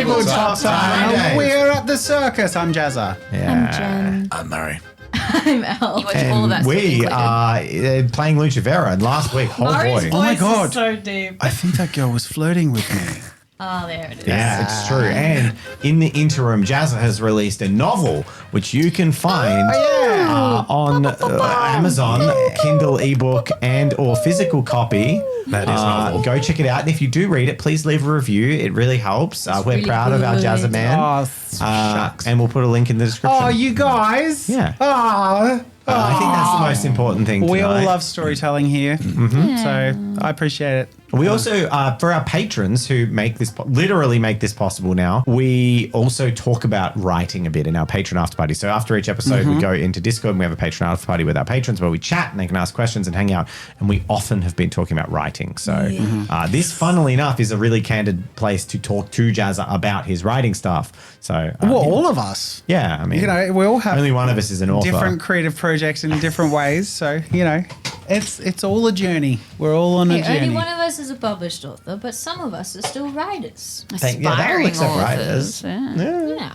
Tabletop time. We're at the circus. I'm Jazza. I'm Jen. I'm Murray. I'm Elle. You watch all of that. We are playing Lucevera, and last week, oh boy. Oh my God. So deep. I think that girl was flirting with me. Oh, there it is. Yeah, it's true. And in the interim, Jazza has released a novel, which you can find on Amazon, Kindle ebook and or physical copy. That is novel. Go check it out. And if you do read it, please leave a review. It really helps. We're really proud of our good. Jazza man. Oh, shucks. And we'll put a link in the description. Oh, you guys. Yeah. Oh. I think that's the most important thing tonight. We all love storytelling here. So I appreciate it. We also, for our patrons who make this, literally make this possible now, we also talk about writing a bit in our patron after party. So after each episode, we go into Discord and we have a patron after party with our patrons where we chat and they can ask questions and hang out. And we often have been talking about writing. So this, funnily enough, is a really candid place to talk to Jazza about his writing stuff. So All of us. yeah, I mean, We all have only one of us is an author. different creative projects in different ways. So, it's all a journey. We're all on a journey. Only one of us is a published author, but some of us are still writers. They all accept writers. Yeah.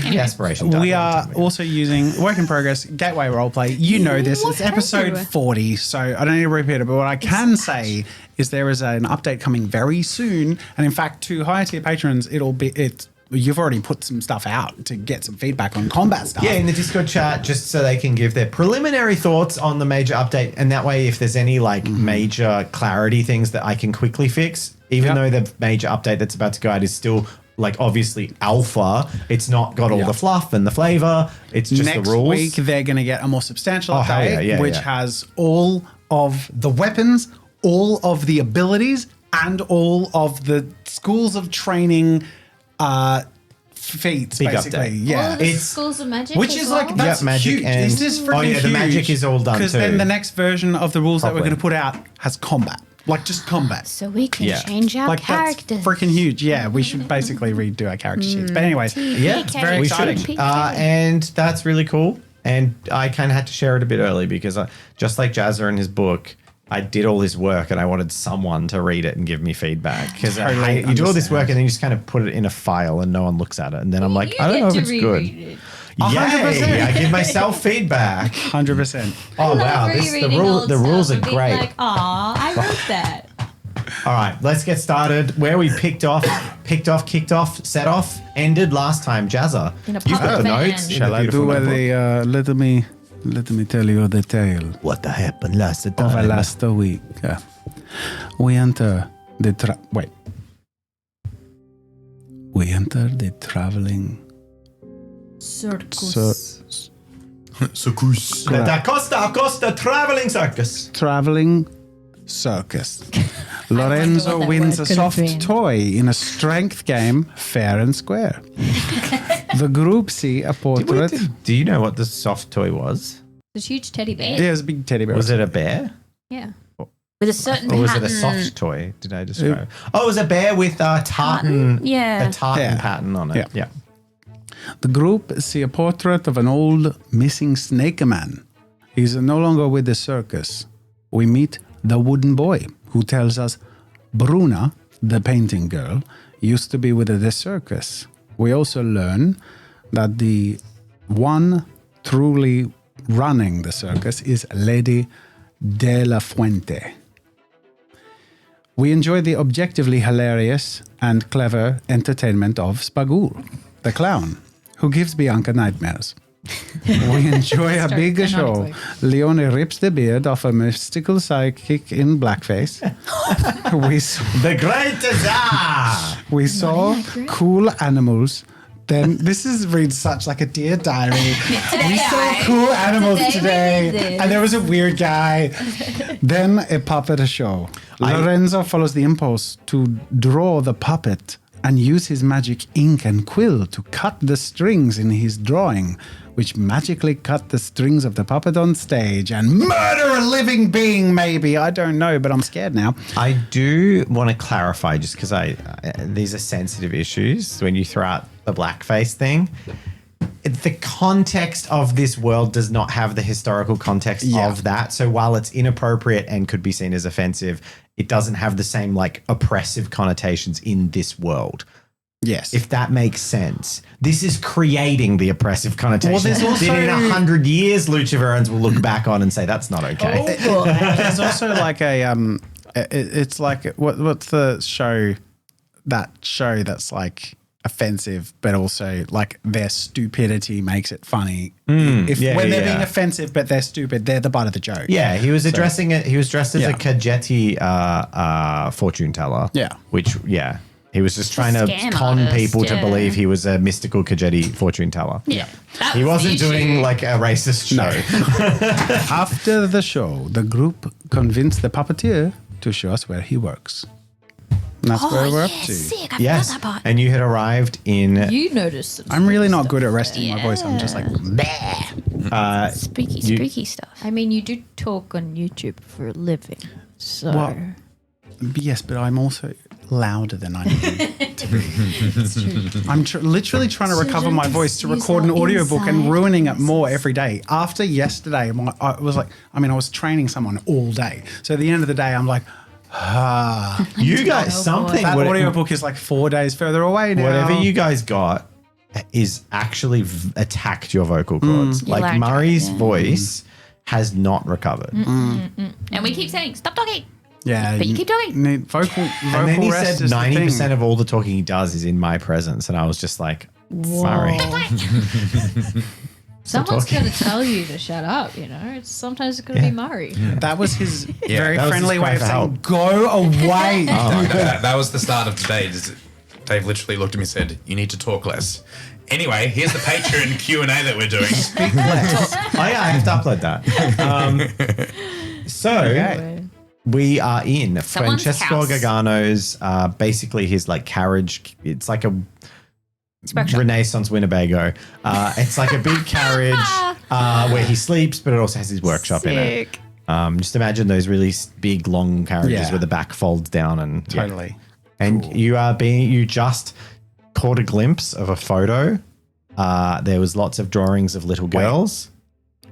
The aspiration. We are also using work in progress Gateway Roleplay. You know this. It's episode 40, so I don't need to repeat it. But what I can say is there is an update coming very soon, and in fact, to higher tier patrons, you've already put some stuff out to get some feedback on combat stuff. Yeah, in the Discord chat, just so they can give their preliminary thoughts on the major update. And that way, if there's any major clarity things that I can quickly fix, even though the major update that's about to go out is still obviously alpha, it's not got all the fluff and the flavor. It's just Next the rules. week, they're going to get a more substantial hell update, which has all of the weapons, all of the abilities, and all of the schools of training feats, Big basically. update. Yeah. All of the schools of magic Which as is well? that's magic huge. and- Is this freaking the magic is all done Because too. then the next version of the rules that we're Properly. going to put out has combat. Just combat. So we can change our That's characters. freaking huge. Yeah, we should basically redo our character sheets. But anyways, Yeah, it's very we exciting. should. And that's really cool. And I kind of had to share it a bit early because just like Jazza in his book, I did all this work and I wanted someone to read it and give me feedback. Because you do all this work and then you just kind of put it in a file and no one looks at it. And then I'm like, I don't know if it's good. It. Yay! I give myself feedback. 100%. Oh, wow. The rules are great. Like, aw, I wrote that. All right, let's get started. Where we kicked off, ended last time. Jazza, In a you've got the puppet band. notes. in Shall the I beautiful do notebook. let me tell you the tale What happened last of time? last week. We enter the traveling Circus. Circus. The Costa traveling circus. circus. Lorenzo what that wins word a could have soft been. toy in a strength game, fair and square. The group see a portrait. Do you know what the soft toy was? This huge teddy bear. Yeah, it's a big teddy bear. Was it a bear? Yeah. With a certain Or was it pattern. a soft toy? Did I describe? Oh, it was a bear with a tartan. Yeah. A tartan Yeah. pattern on it. Yeah. The group see a portrait of an old missing snake man. He's no longer with the circus. We meet the wooden boy who tells us Bruna, the painting girl, used to be with the circus. We also learn that the one truly running the circus is Lady De La Fuente. We enjoy the objectively hilarious and clever entertainment of Spagool, the clown, who gives Bianca nightmares. We enjoy a big show. canonically. Leone rips the beard off a mystical sidekick in blackface. The Great Bazaar. We saw cool animals. Then reads such like a dear diary. We saw cool animals today, and there was a weird guy. Then a puppet show. Lorenzo follows the impulse to draw the puppet and use his magic ink and quill to cut the strings in his drawing, which magically cut the strings of the puppet on stage and murder a living being, maybe. I don't know, but I'm scared now. I do want to clarify, just because these are sensitive issues when you throw out the blackface thing. The context of this world does not have the historical context of that. So while it's inappropriate and could be seen as offensive, it doesn't have the same oppressive connotations in this world. Yes. If that makes sense. This is creating the oppressive connotation. Well, there's also- Then in 100 years, Luciferans will look back on and say, that's not okay. There's also like a it's like what's the show that's like offensive, but also like their stupidity makes it funny. When they're being offensive, but they're stupid, they're the butt of the joke. Yeah, he was addressing it. He was dressed as Yeah. a Kajeti fortune teller. Yeah. Which, he was just trying to scam con artist, people to yeah. believe he was a mystical Kajeti fortune teller. Yeah. That He was the wasn't doing issue. like a racist show. After the show, the group convinced the puppeteer to show us where he works. And that's where we're up to. Sick. I Yes. forgot that part. And you had arrived in You noticed some I'm really spooky not stuff good at there. resting my voice. I'm just like, bleh. Spooky stuff. I mean, you do talk on YouTube for a living, so Well, yes, but I'm also louder than I need to be. I'm literally trying to recover my voice to record an audiobook and ruining it more every day. After yesterday, I was training someone all day. So at the end of the day, I'm like, you guys, something. that what- audiobook is like 4 days further away now. Whatever you guys got is actually attacked your vocal cords. Your Like larynx, Murray's yeah. voice has not recovered. And we keep saying, stop talking. Yeah, But you keep talking. need vocal And then he rest said is the 90% thing. of all the talking he does is in my presence. And I was just like, Murray. someone's talking. got to tell you to shut up. You know, sometimes it's got to be Murray. That was his very that was friendly his cry way of for saying, help. go away. That was the start of today. Dave literally looked at me and said, you need to talk less. Anyway, here's the Patreon Q&A that we're doing. Oh, yeah, I have to upload that. So we are in Someone's Francesco house. Gargano's, basically his like carriage. It's like a Workshop. Renaissance Winnebago. It's like a big carriage where he sleeps, but it also has his workshop in it. Just imagine those really big, long carriages Yeah. where the back folds down and Totally. And you just caught a glimpse of a photo. There was lots of drawings of little girls.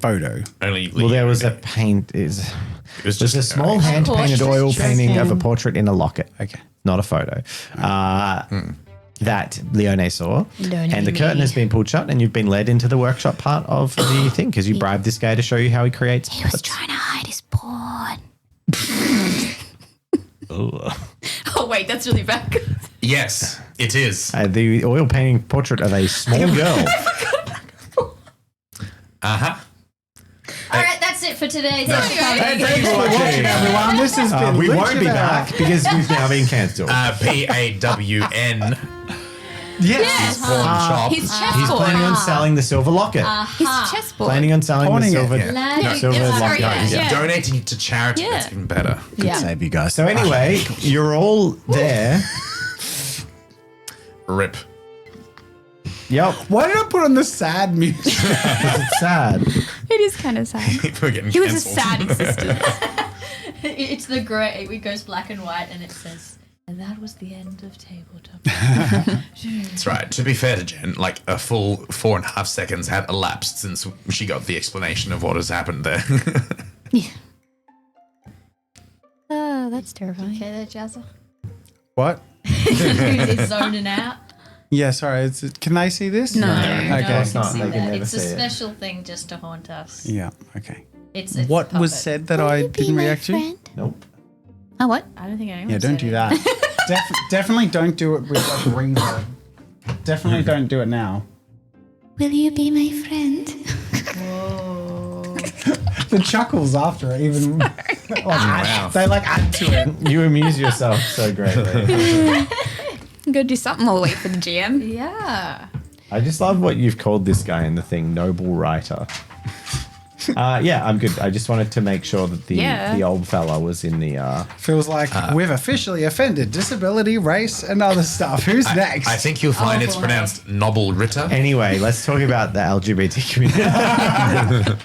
Photo. Only Well, there was a paint. It was There's just a small hand painted Portrait. oil painting of a portrait in a locket. Okay. Not a photo. That Leone saw. Leone And the curtain me. has been pulled shut and you've been led into the workshop part of the thing because you bribed this guy to show you how he creates He was puppets. trying to hide his porn. Oh, wait, that's really bad. Yes, it is. The oil painting portrait of a small girl. Uh-huh. All right, that's it for today. Thanks for coming. Thanks for watching, Everyone, this has been we won't be LUCEVERA. back because we've now been cancelled. PAWN. Yes. Pawn shop. His He's chessboard. planning on selling the silver locket. His chessboard. Planning on selling Pawning the it, silver, yeah. silver Yeah, locket. sorry, yeah. Donating to charity. Yeah. That's even better. Yeah. Save you guys. So anyway, you're all there. Rip. Yep. Why did I put on the sad music? It's sad. It is kind of sad. We're getting He was a cancelled. sad existence. It's the grey. It goes black and white, and it says, "And that was the end of Tabletop." That's right. To be fair to Jen, like a full 4.5 seconds had elapsed since she got the explanation of what has happened there. Yeah. Oh, that's terrifying. Okay, there, Jazza. What? He's zoning out. Yeah, sorry. Can they see this? No. No Okay. one can not. see They can that. never It's a see it. special thing just to haunt us. Yeah, okay. It's What a was puppet. said that I didn't react to? Nope. Oh, what? I don't think anyone. Yeah, don't said do it. that. Definitely don't do it with like reverb. Definitely don't do it now. Will you be my friend? Whoa. The chuckles after it even they like add to it. You amuse yourself so greatly. I'm going to do something. We'll wait for the GM. Yeah. I just love what you've called this guy in the thing, noble writer. Yeah, I'm good. I just wanted to make sure that the old fella was in the. Feels like we've officially offended disability, race, and other stuff. Who's next? I think you'll find it's boy. pronounced Nobble Ritter. Anyway, let's talk about the LGBT community.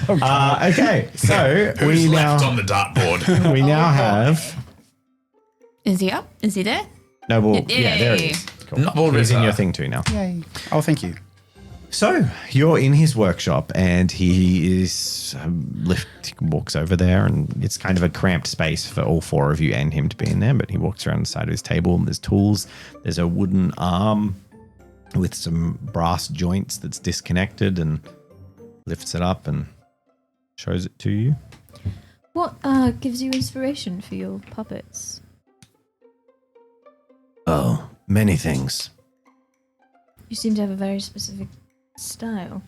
Okay, so Who's we left now on the dartboard? we now have Is he up? Is he there? noble. Yeah, there he Yay. is. Cool. Noble He's in Ritter. your thing too now. Yay. Oh, thank you. So you're in his workshop, and he is walks over there, and it's kind of a cramped space for all four of you and him to be in there. But he walks around the side of his table, and there's tools. There's a wooden arm with some brass joints that's disconnected, and lifts it up and shows it to you. What gives you inspiration for your puppets? Oh, many things. You seem to have a very specific style.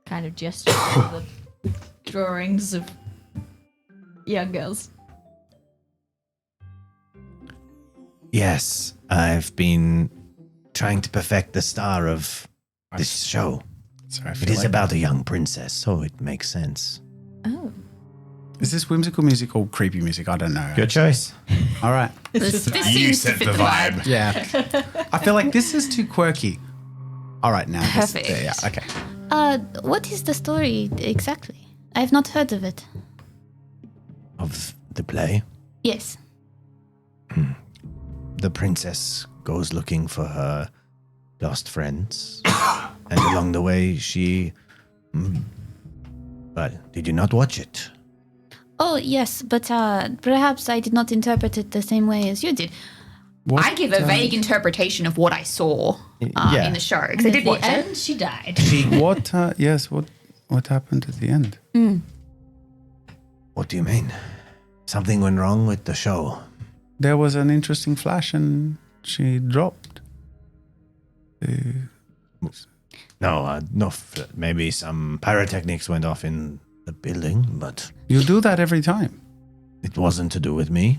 Kind of gesture to the drawings of young girls. Yes, I've been trying to perfect the star of this show. Sorry, I It feel is like- about a young princess, so it makes sense. Oh. Is this whimsical music or creepy music? I don't know. Good choice. All right. This You seems to set fit the the vibe. vibe. Yeah. I feel like this is too quirky. All right, now. Perfect. Yeah, okay. What is the story exactly? I have not heard of it. Of the play, Yes. the princess goes looking for her lost friends, and along the way she... But did you not watch it? Oh, yes, but perhaps I did not interpret it the same way as you did. What, I give a vague interpretation of what I saw yeah. in the show, because I did watch it. And she died. What? Yes. What happened at the end? What do you mean? Something went wrong with the show. There was an interesting flash, and she dropped. No, maybe some pyrotechnics went off in the building, but You do that every time, it wasn't to do with me.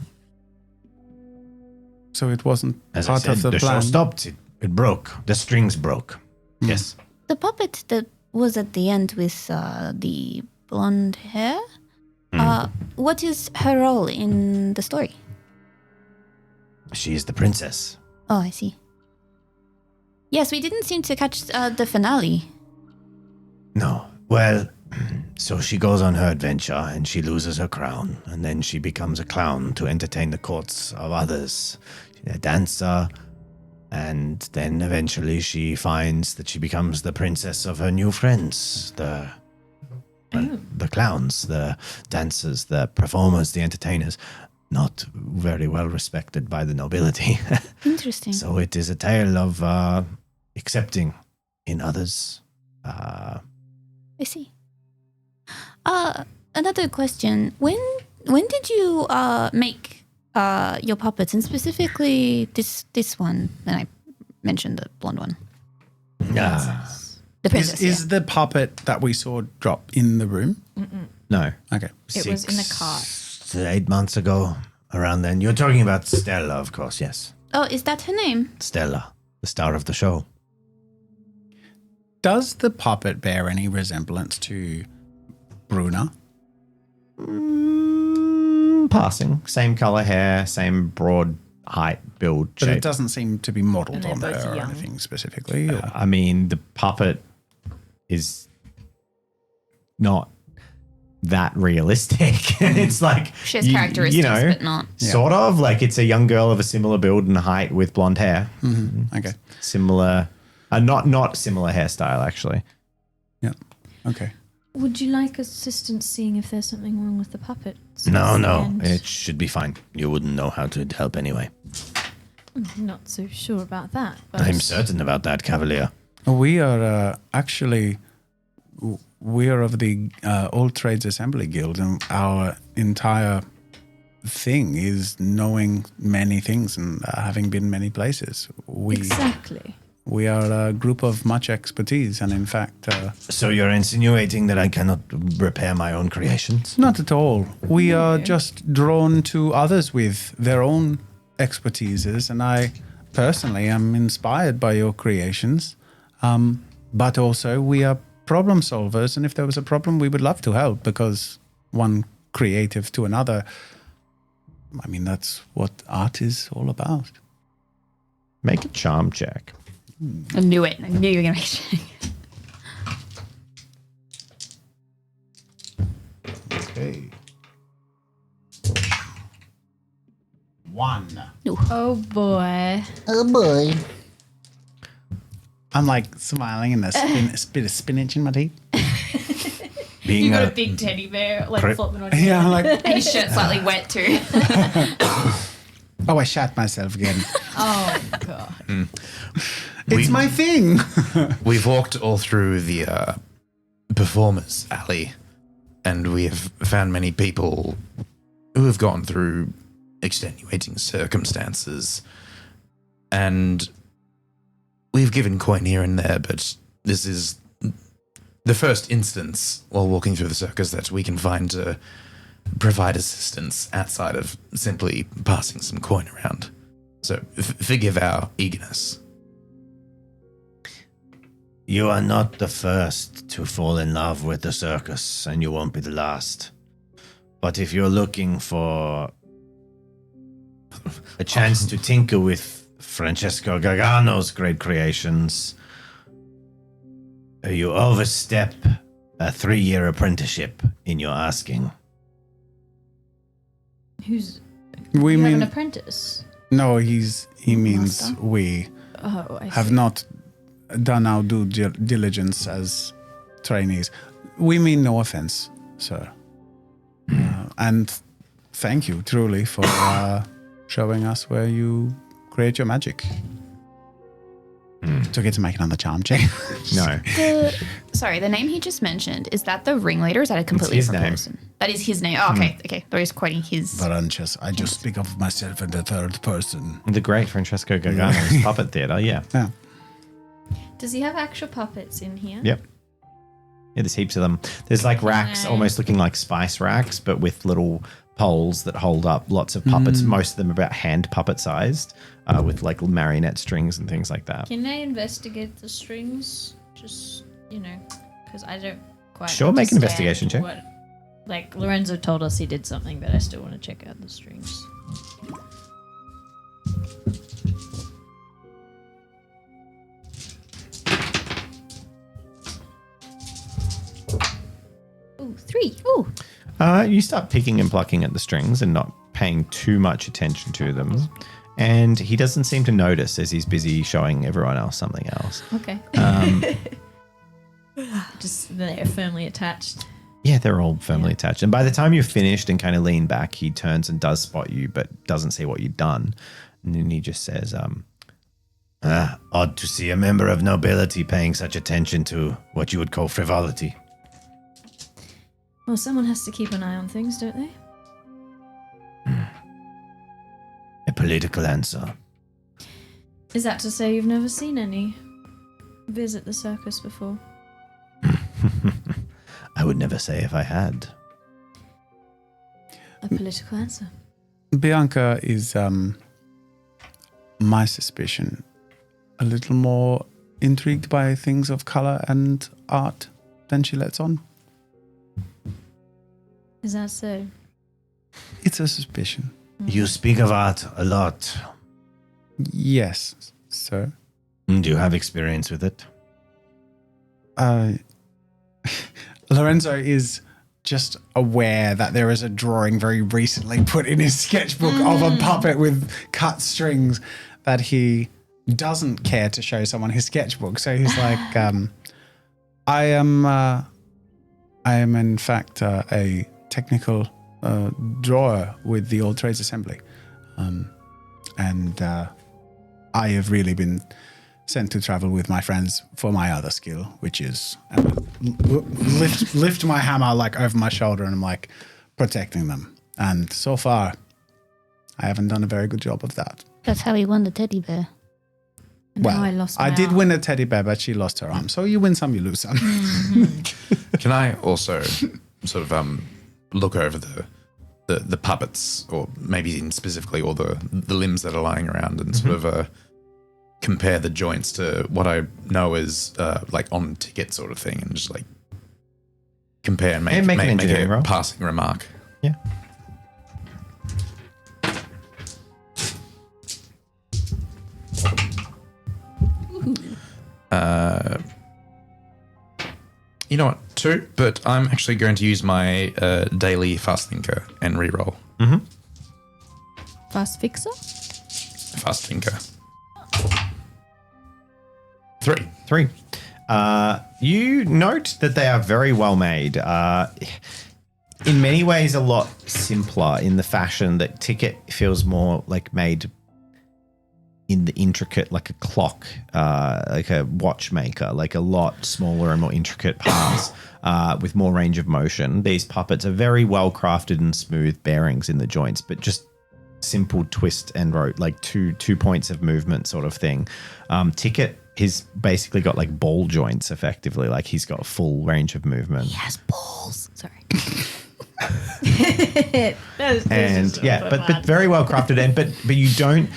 so it wasn't As part I said, of the the plan. show stopped. It broke. The strings broke. Yes. The puppet that was at the end with the blonde hair, what is her role in the story? She is the princess. Oh, I see. Yes, we didn't seem to catch the finale. No. Well, so she goes on her adventure and she loses her crown, and then she becomes a clown to entertain the courts of others. A dancer, and then eventually she finds that she becomes the princess of her new friends, the clowns, the dancers, the performers, the entertainers. Not very well respected by the nobility. Interesting. So it is a tale of accepting in others. I see. Another question. When did you make your puppets, and specifically this one that I mentioned, the blonde one? The princess. Is the puppet that we saw drop in the room? No. Okay. It was in the cart. 8 months ago, around then. You're talking about Stella, of course, yes. Oh, is that her name? Stella, the star of the show. Does the puppet bear any resemblance to Bruna? Passing. Same color hair, same broad height, build, But shape. it doesn't seem to be modelled And on they're both her or young. anything specifically. Or? I mean, the puppet is not that realistic. It's like... She has characteristics, but not. Sort of. Like it's a young girl of a similar build and height with blonde hair. Okay. Similar... not similar hairstyle, actually. Yeah. Okay. Would you like assistance seeing if there's something wrong with the puppets? No. And It should be fine. You wouldn't know how to help anyway. I'm not so sure about that. But I'm certain about that, Cavalier. We are actually, we are of the All Trades Assembly Guild, and our entire thing is knowing many things and having been many places. Exactly. We are a group of much expertise, and in fact, So you're insinuating that I cannot repair my own creations? not at all. We are just drawn to others with their own expertises, and I personally am inspired by your creations. But also, we are problem solvers, and if there was a problem, we would love to help, because one creative to another, I mean, that's what art is all about. Make a charm check. I knew it. I knew you were going to make it. Okay. 1. Oh boy. Oh boy. I'm like smiling and a bit of spinach in my teeth. You got a big teddy bear like flopping on your Yeah, head. I'm like, And his shirt's slightly wet too. oh, I shat myself again. Oh god. It's my thing. We've walked all through the performers alley, and we have found many people who have gone through extenuating circumstances, and we've given coin here and there, but this is the first instance while walking through the circus that we can find to provide assistance outside of simply passing some coin around. So forgive our eagerness. You are not the first to fall in love with the circus, and you won't be the last. But if you're looking for a chance to tinker with Francesco Gargano's great creations, you overstep a 3-year apprenticeship in your asking. Who's We you have an mean apprentice? no. He means Master? we Oh, I have see. not done our due diligence as trainees. We mean no offense, sir. And thank you truly for showing us where you create your magic. Do I get to make another charm check? No. The name he just mentioned, is that the ringleader? Or is that a completely his different name. person? That is his name. Oh, okay. Okay. But he's quoting his. Baranchas. I just speak of myself in the third person. The great Francesco Gargano's puppet theatre, yeah. Yeah. Does he have actual puppets in here? Yep. Yeah, there's heaps of them. There's like racks, almost looking like spice racks, but with little poles that hold up lots of puppets. Most of them about hand puppet sized, with like marionette strings and things like that. Can I investigate the strings? Just, because I don't quite Sure, make an understand investigation check. what- like, Lorenzo told us he did something, but I still want to check out the strings. Ooh, 3. Ooh. You start picking and plucking at the strings and not paying too much attention to them. And he doesn't seem to notice as he's busy showing everyone else something else. Okay. Just they're firmly attached. Yeah, they're all firmly attached. And by the time you're finished and kind of lean back, he turns and does spot you, but doesn't see what you've done. And then he just says, Odd to see a member of nobility paying such attention to what you would call frivolity. Well, someone has to keep an eye on things, don't they? A political answer. Is that to say you've never seen any visit the circus before? I would never say if I had. A political answer. Bianca is, my suspicion, a little more intrigued by things of color and art than she lets on. Is that so? It's a suspicion. You speak of art a lot. Yes, sir. Do you have experience with it? Lorenzo is just aware that there is a drawing very recently put in his sketchbook of a puppet with cut strings that he doesn't care to show someone his sketchbook. So he's like, I am in fact a technical drawer with the Old Trades Assembly. And I have really been sent to travel with my friends for my other skill, which is lift my hammer like over my shoulder, and I'm like protecting them. And so far, I haven't done a very good job of that. That's how he won the teddy bear. And Well, now I lost I my did arm. win a teddy bear, but she lost her arm. So you win some, you lose some. Can I also sort of look over the puppets, or maybe even specifically all the limbs that are lying around, and sort of compare the joints to what I know is like on ticket sort of thing, and just like compare and make an engineering a roll. passing remark. yeah. You know what? 2, but I'm actually going to use my daily fast thinker and reroll. Fast fixer? Fast thinker. 3. You note that they are very well made. In many ways, a lot simpler in the fashion that Ticket feels more like made in the intricate, like a clock, like a watchmaker, like a lot smaller and more intricate parts with more range of motion. These puppets are very well crafted and smooth bearings in the joints, but just simple twist and rote, like two points of movement sort of thing. Ticket, he's basically got like ball joints effectively, like he's got a full range of movement. He has balls. Sorry. But very well crafted, and but you don't,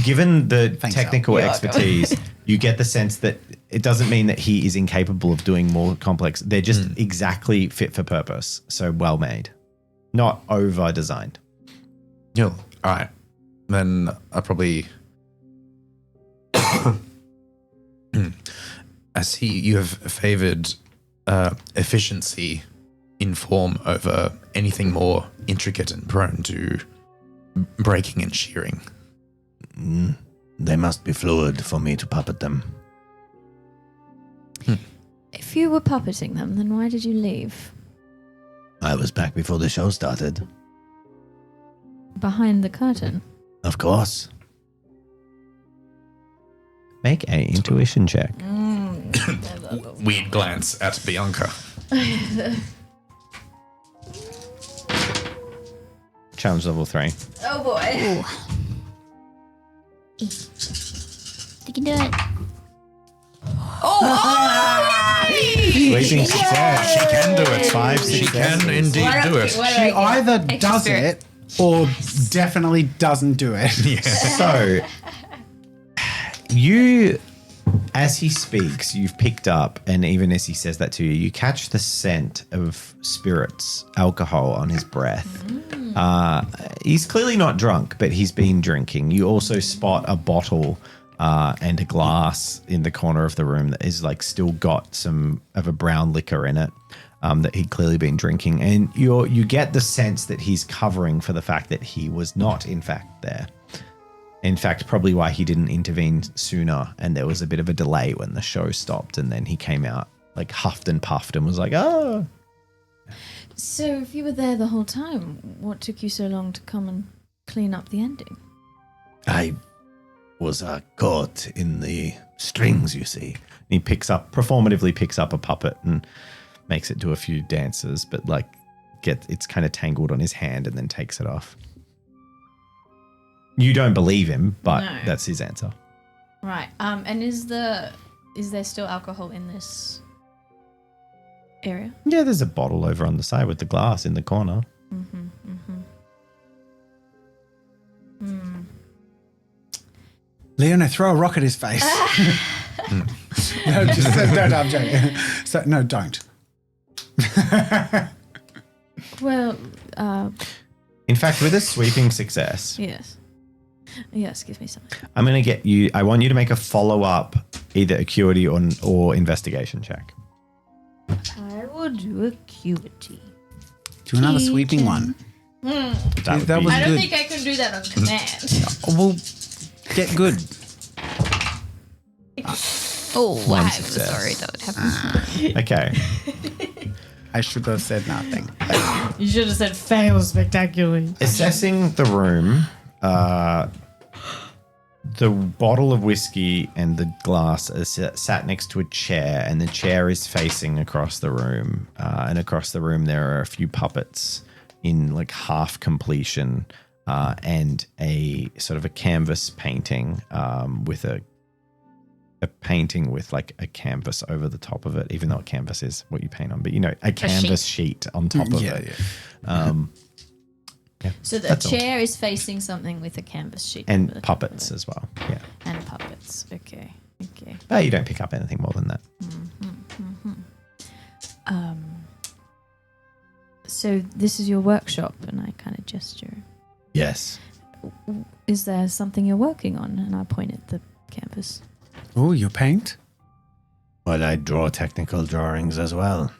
given the technical expertise, you get the sense that it doesn't mean that he is incapable of doing more complex. They're just exactly fit for purpose, so well made, not over designed. All right, then I probably, as you have favored efficiency in form over anything more intricate and prone to breaking and shearing. They must be fluid for me to puppet them. If you were puppeting them, then why did you leave? I was back before the show started. Behind the curtain? Of course. Make an intuition check. Weird glance at Bianca. Challenge level 3. Oh boy. You can do it. Sweeping success. She can do it. 5 She successes. can indeed do it. She either does it or definitely doesn't do it. So, you, as he speaks, you've picked up, and even as he says that to you, you catch the scent of spirits, alcohol on his breath. He's clearly not drunk, but he's been drinking. You also spot a bottle and a glass in the corner of the room that is like still got some of a brown liquor in it that he'd clearly been drinking. And you get the sense that he's covering for the fact that he was not, in fact, there. In fact, probably why he didn't intervene sooner, and there was a bit of a delay when the show stopped, and then he came out like huffed and puffed and was like, oh. So if you were there the whole time, what took you so long to come and clean up the ending? I was caught in the strings, you see. He performatively picks up a puppet and makes it do a few dances, but like it's kind of tangled on his hand and then takes it off. You don't believe him, but No. that's his answer. Right. And is there still alcohol in this area? Yeah, there's a bottle over on the side with the glass in the corner. Leona, throw a rock at his face. No, I'm joking. So, no, don't. Well, In fact, with a sweeping success, yes. Yes, give me something. I'm going to get you. I want you to make a follow-up, either acuity or investigation check. I will do acuity. Do another sweeping one. That That was I don't good. think I can do that on command. Well, get good. Oh, One I'm success. sorry that happened. Okay. I should have said nothing. You should have said fail spectacularly. Assessing the room, the bottle of whiskey and the glass is sat next to a chair, and the chair is facing across the room. And across the room, there are a few puppets in like half completion, and a sort of a canvas painting with a painting with like a canvas over the top of it, even though a canvas is what you paint on, but you know, a canvas sheet on top of it. So the That's all. chair is facing something with a canvas sheet. And over the top of puppets it. as well. Yeah. And puppets. Okay. But you don't pick up anything more than that. So this is your workshop, and I kind of gesture. Yes. Is there something you're working on? And I point at the canvas. Oh, you paint? Well, I draw technical drawings as well.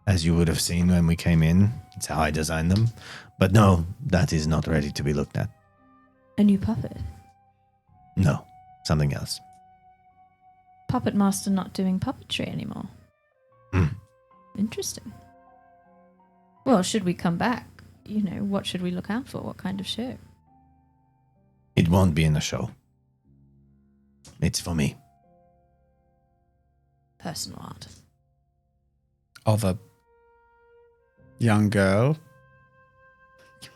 As you would have seen when we came in, it's how I designed them. But no, that is not ready to be looked at. A new puppet. No, something else. puppet master not doing puppetry anymore? Interesting. Well, should we come back? What should we look out for? What kind of show? It won't be in the show. It's for me. Personal art. Of a young girl,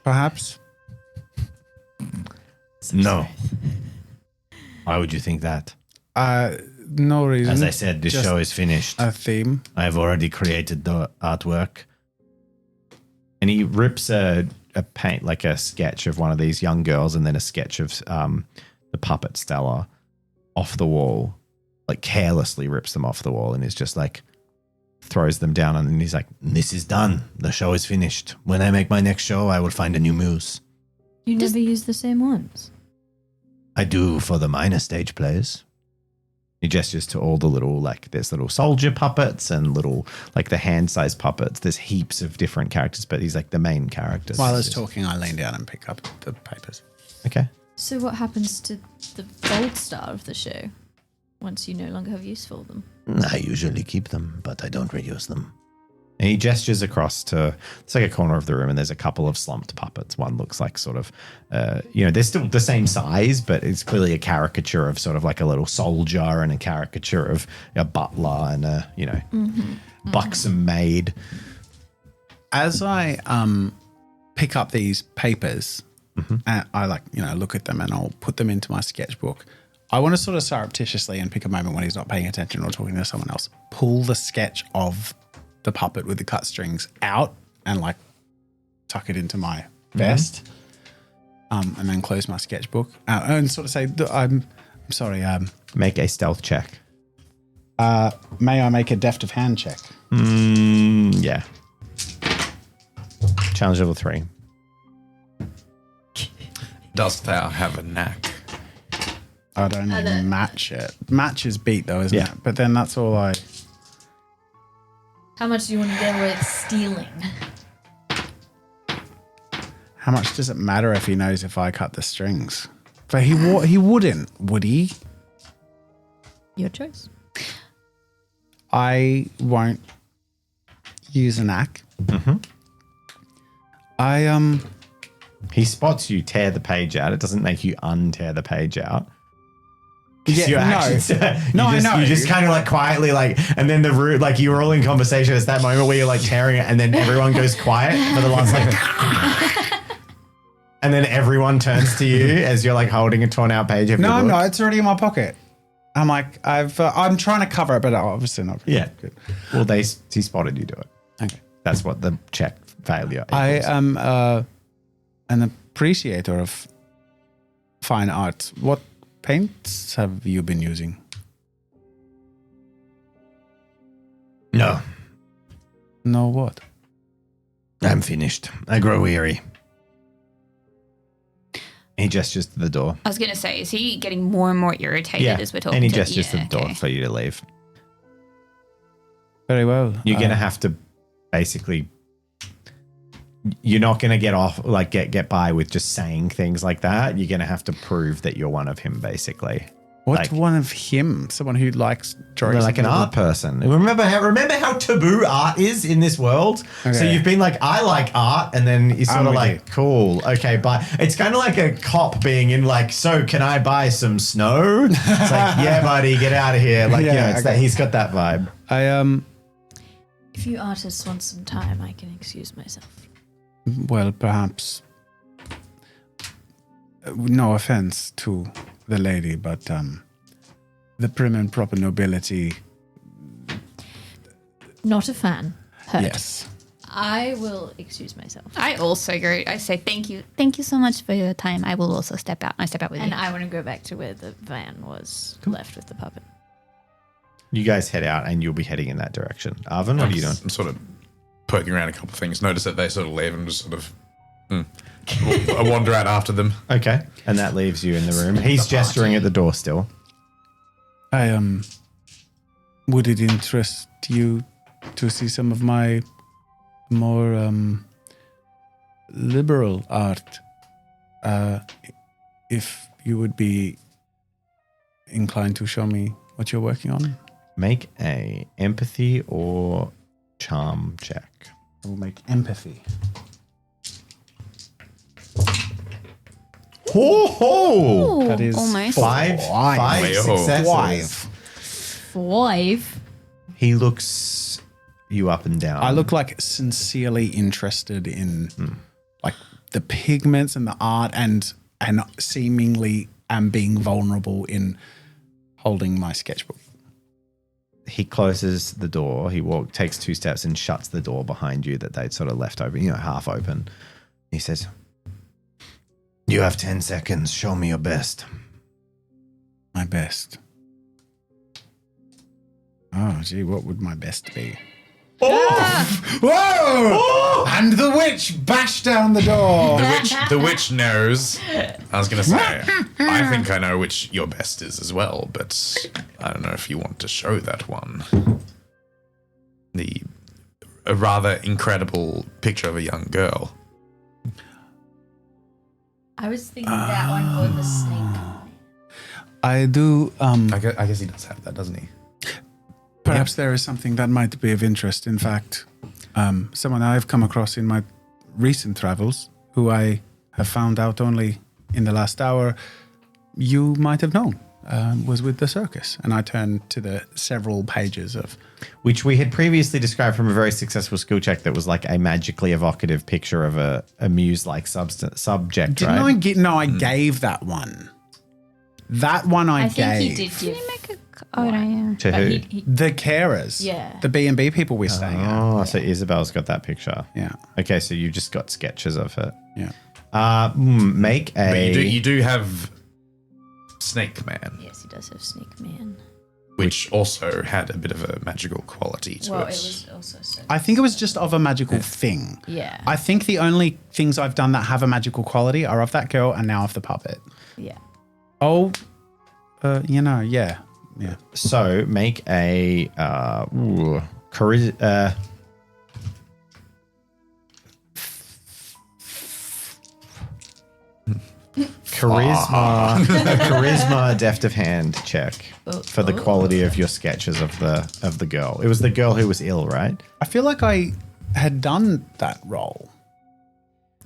perhaps? No. Why would you think that? No reason. As I said, the Just show is finished. a theme. I have already created the artwork. And he rips a paint, like a sketch of one of these young girls and then a sketch of the puppet Stella off the wall, like carelessly rips them off the wall and is just like, throws them down and he's like, This is done. The show is finished. When I make my next show, I will find a new muse. You never use the same ones. I do for the minor stage plays. he gestures to all the little, like there's little soldier puppets and little, like the hand-sized puppets. There's heaps of different characters, but he's like the main character. While I was talking, I lean down and pick up the papers. Okay. So what happens to the gold star of the show once you no longer have use for them? I usually keep them, but I don't reuse them. And he gestures across to, it's like a corner of the room and there's a couple of slumped puppets. One looks like sort of, they're still the same size, but it's clearly a caricature of sort of like a little soldier and a caricature of a butler and a, buxom maid. As I pick up these papers, and I look at them and I'll put them into my sketchbook. I want to sort of surreptitiously and pick a moment when he's not paying attention or talking to someone else, pull the sketch of the puppet with the cut strings out and like tuck it into my vest, and then close my sketchbook and sort of say, I'm sorry. Make a stealth check. May I make a deft of hand check? Yeah. Challenge level 3. Dost thou have a knack? I don't even match it. Match is beat though, isn't Yeah. it? But then that's all I... How much do you want to get away with stealing? How much does it matter if he knows if I cut the strings? But he wouldn't, would he? Your choice. I won't use an act. He spots you tear the page out. It doesn't make you untear the page out. Yeah, I know. You just kind of like quietly like, and then the root, like you were all in conversation. It's that moment where you're like tearing it, and then everyone goes quiet for the last like, and then everyone turns to you as you're like holding a torn out page of your book. No, it's already in my pocket. I'm like, I'm trying to cover it, but obviously not. Yeah. Good. Well, he spotted you do it. Okay. That's what the check failure I equals. am an appreciator of fine art. What paints have you been using? No, No, what? I'm finished. I grow weary. He gestures to the door. I was going to say, is he getting more and more irritated as we're talking? and he to gestures to the door for you to leave. Very well. You're going to have to basically, you're not going to get off, like get by with just saying things like that. You're going to have to prove that you're one of him, basically. What like- one of him? Someone who likes drawing Like an art person. Remember how taboo art is in this world? So Okay. you've been like, I like art, and then you're sort I'm of with like, you. cool, okay, bye. It's kind of like a cop being in like, so can I buy some snow? It's like, yeah, buddy, get out of here. Like, Yeah, it's okay. that he's got that vibe. If you artists want some time, I can excuse myself. Well, perhaps. No offense to the lady, but the prim and proper nobility. Not a fan. Hurt. Yes. I will excuse myself. I also agree. I say thank you. Thank you so much for your time. I will also step out. I step out with And you. I want to go back to where the van was left with the puppet. You guys head out, and you'll be heading in that direction. Arvin, what are you doing? I'm sort of poking around a couple of things. Notice that they sort of leave and just sort of I wander out after them. Okay, and that leaves you in the room. He's gesturing at the door still. Would it interest you to see some of my more liberal art? If you would be inclined to show me what you're working on. Make a empathy or charm check. I will make empathy. Ho That is almost. Five successes. 5. He looks you up and down. I look like sincerely interested in like the pigments and the art and seemingly am being vulnerable in holding my sketchbook. He closes the door. He takes 2 steps and shuts the door behind you that they'd sort of left open, half open. He says, You have 10 seconds. Show me your best. My best. Oh, gee, what would my best be? Whoa! And the witch bashed down the door. The witch knows. I was going to say, I think I know which your best is as well, but I don't know if you want to show that one. A rather incredible picture of a young girl. I was thinking that one or the snake. I do. I guess he does have that, doesn't he? Perhaps there is something that might be of interest. In fact, someone I've come across in my recent travels, who I have found out only in the last hour, you might have known, was with the circus. And I turned to the several pages of... which we had previously described from a very successful skill check that was like a magically evocative picture of a muse-like subject, Didn't right? I get... No, I gave that one. That one I gave. I think he did give. Oh, no, yeah. To But who? The carers. Yeah. The B&B people we're staying at. Oh, so Isabel's got that picture. Yeah. Okay, so you just got sketches of it. Yeah. Make a... But you do have Snake Man, Yes, he does have Snake Man. which also had a bit of a magical quality to Well, it. it was also so. I think it was just of a magical thing. Yeah. I think the only things I've done that have a magical quality are of that girl and now of the puppet. Yeah. Oh, yeah. Yeah. So make a charisma. Charisma deft of hand check for the quality of your sketches of the girl. It was the girl who was ill, right? I feel like I had done that role.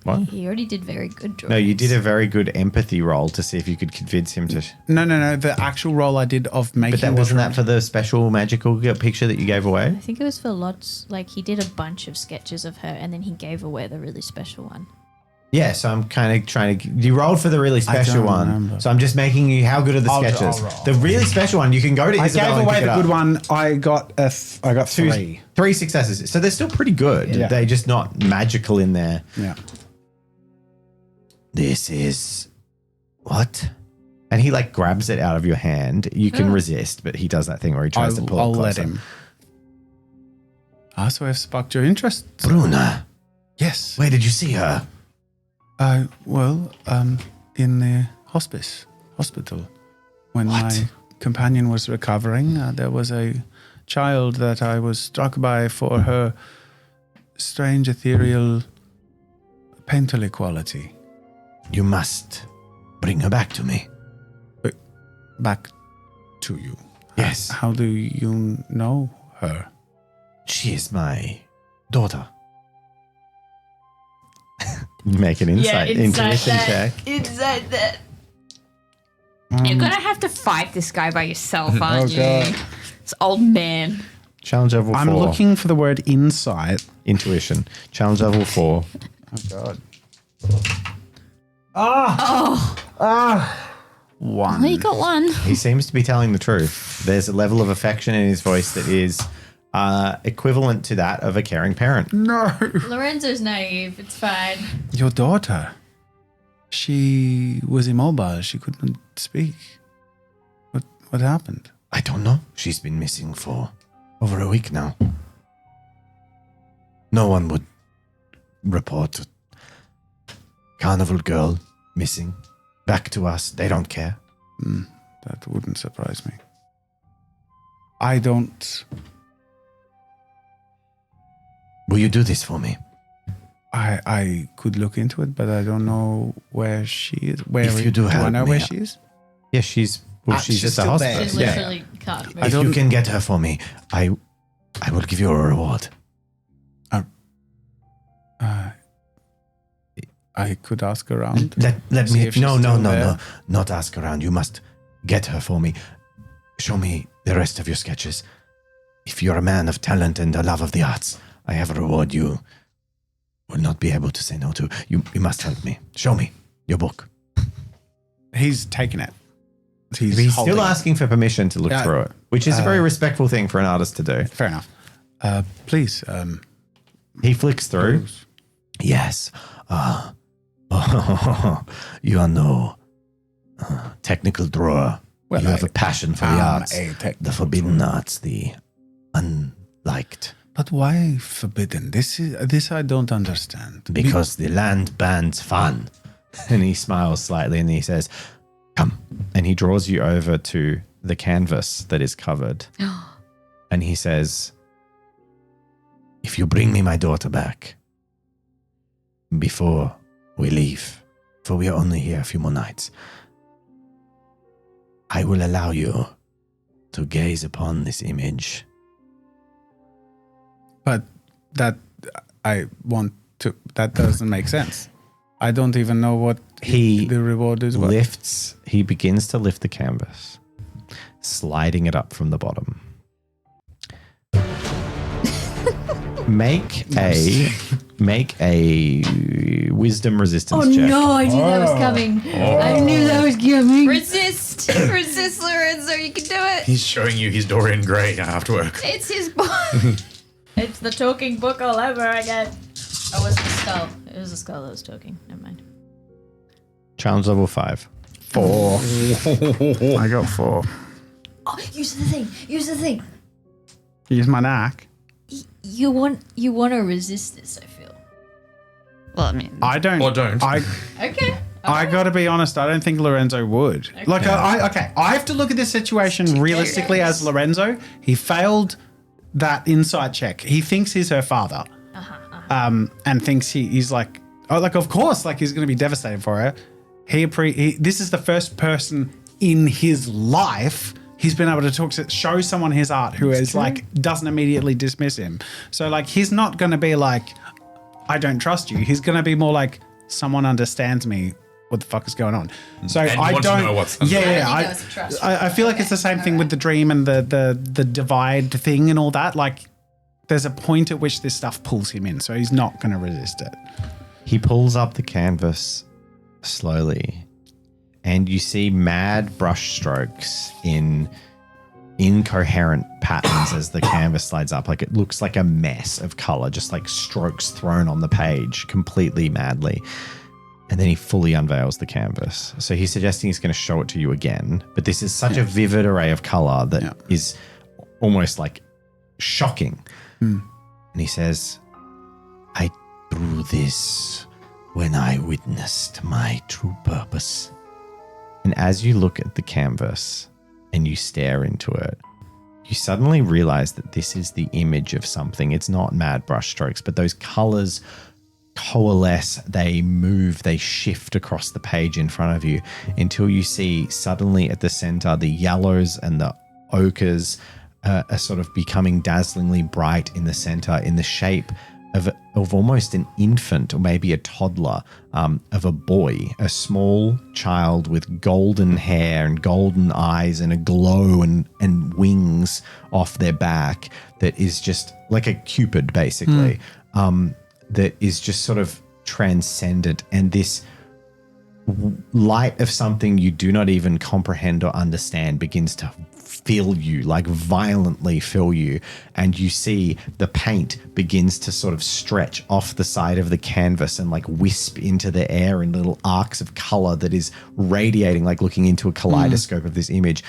What? He already did very good drawings. No, you did a very good empathy roll to see if you could convince him to. No. The actual role I did of making. But that wasn't that for the special magical picture that you gave away? I think it was for lots. Like he did a bunch of sketches of her, and then he gave away the really special one. Yeah, so I'm kind of trying to. You rolled for the really special don't one, remember. so I'm just making you. How good are the sketches? I'll roll. The really special one, you can go to I Isabel gave and away pick it the up. good one. I got three. Three successes. So they're still pretty good. Yeah. They're just not magical in there. Yeah. This is what? And he like grabs it out of your hand. You can resist, but he does that thing where he tries to pull I'll it let closer. him. So I've sparked your interest. Bruna, Yes. where did you see her? In the hospital. When my companion was recovering, there was a child that I was struck by for her strange ethereal painterly quality. You must bring her back to me. Back to you. Yes. How do you know her? She is my daughter. Make an intuition check. Inside that. You're gonna have to fight this guy by yourself, aren't you? God. This old man. Challenge level 4. I'm looking for the word insight. Intuition. Challenge level 4. Oh, God. One. Oh, you got one. He seems to be telling the truth. There's a level of affection in his voice that is equivalent to that of a caring parent. No. Lorenzo's naive. It's fine. Your daughter. She was immobile. She couldn't speak. What happened? I don't know. She's been missing for over a week now. No one would report a carnival girl missing. Back to us. They don't care. That wouldn't surprise me. I don't... Will you do this for me? I could look into it, but I don't know where she is. Where If you do I help know me, where she is? Yeah, she's Well, she's at the still there. hospital. She literally can't move. If you can get her for me, I will give you a reward. I could ask around. Let See me. if she's No, still no, there. no. Not ask around. You must get her for me. Show me the rest of your sketches. If you're a man of talent and a love of the arts, I have a reward you will not be able to say no to. You must help me. Show me your book. He's taken it. He's He's holding still it. asking for permission to look Yeah. through it, which is a very respectful thing for an artist to do. Fair enough. Please. He flicks through. Yes. You are no technical drawer. Well, you have a passion for the arts, a technical the forbidden arts, the unliked. But why forbidden? This I don't understand. Because the land bans fun. And he smiles slightly and he says, "Come." And he draws you over to the canvas that is covered. And he says, If you bring me my daughter back before we leave, for we are only here a few more nights, I will allow you to gaze upon this image. But that doesn't make sense. I don't even know what He the reward is. he begins to lift the canvas, sliding it up from the bottom. Make a wisdom resistance Oh check. no, I knew that was coming. I knew that was coming. Resist! Resist, Lorenzo, you can do it! He's showing you his Dorian Gray artwork. It's his book! It's the talking book all over again. Oh, was it the skull? It was the skull that was talking. Never mind. Challenge level 5. 4. I got 4. Oh, use the thing. Use the thing. Use my knack. You want to resist this, I feel. Well, I mean, I don't. Or don't. Okay. I got to be honest. I don't think Lorenzo would. Okay. Like, I have to look at this situation realistically as Lorenzo. He failed that insight check. He thinks he's her father, and thinks he's like, of course, like he's going to be devastated for her. This is the first person in his life he's been able to show someone his art who is like doesn't immediately dismiss him. So like he's not going to be like, I don't trust you. He's going to be more like, someone understands me. What the fuck is going on? So And you I want to don't know what's I feel like it's the same thing with the dream and the divide thing and all that. Like there's a point at which this stuff pulls him in, so he's not going to resist it. He pulls up the canvas slowly, and you see mad brush strokes in incoherent patterns as the canvas slides up. Like it looks like a mess of color, just like strokes thrown on the page completely madly. And then he fully unveils the canvas. So he's suggesting he's going to show it to you again. But this is such a vivid array of color that is almost like shocking. And he says, I drew this when I witnessed my true purpose. And as you look at the canvas and you stare into it, you suddenly realize that this is the image of something. It's not mad brushstrokes, but those colors coalesce, they move, they shift across the page in front of you until you see suddenly at the center the yellows and the ochres are sort of becoming dazzlingly bright in the center in the shape of almost an infant or maybe a toddler, of a boy, a small child with golden hair and golden eyes and a glow and wings off their back that is just like a cupid basically. That is just sort of transcendent, and this light of something you do not even comprehend or understand begins to fill you, like violently fill you, and you see the paint begins to sort of stretch off the side of the canvas and like wisp into the air in little arcs of color that is radiating, like looking into a kaleidoscope of this image.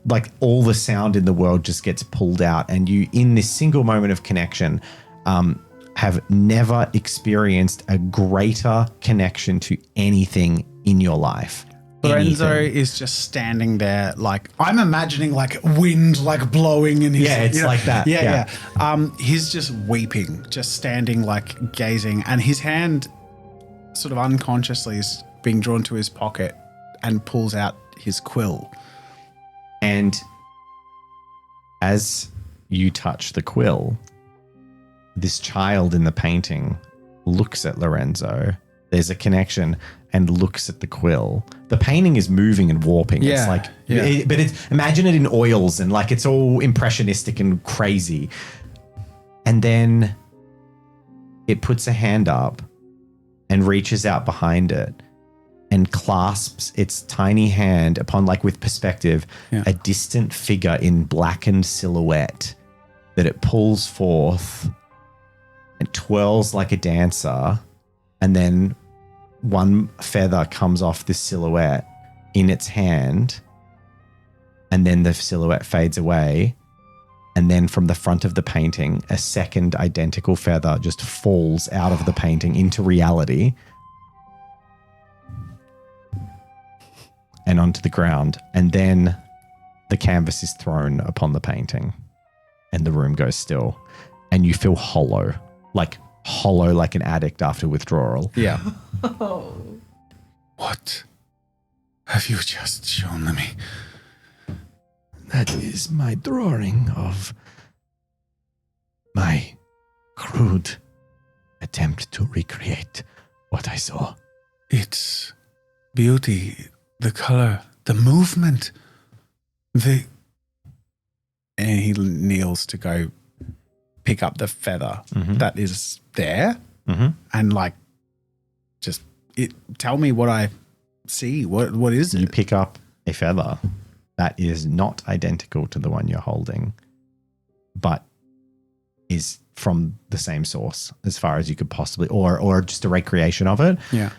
Like all the sound in the world just gets pulled out, and you, in this single moment of connection, have never experienced a greater connection to anything in your life. Lorenzo Anything. is just standing there, like I'm imagining, like wind, like blowing in his. Yeah, it's like that. Yeah. He's just weeping, just standing, like gazing, and his hand, sort of unconsciously, is being drawn to his pocket and pulls out his quill. And as you touch the quill, this child in the painting looks at Lorenzo. There's a connection and looks at the quill. The painting is moving and warping. Yeah, It's like, yeah. but it's imagine it in oils and like it's all impressionistic and crazy. And then it puts a hand up and reaches out behind it and clasps its tiny hand upon, like with perspective, a distant figure in blackened silhouette that it pulls forth and twirls like a dancer. And then one feather comes off this silhouette in its hand. And then the silhouette fades away. And then from the front of the painting, a second identical feather just falls out of the painting into reality and onto the ground. And then the canvas is thrown upon the painting and the room goes still. And you feel hollow like an addict after withdrawal. Yeah. What have you just shown me? That is my drawing of my crude attempt to recreate what I saw. It's beauty, the color, the movement, and he kneels to go pick up the feather that is there and like just tell me what I see. What is it? You pick up a feather that is not identical to the one you're holding, but is from the same source as far as you could possibly, or just a recreation of it. Yeah.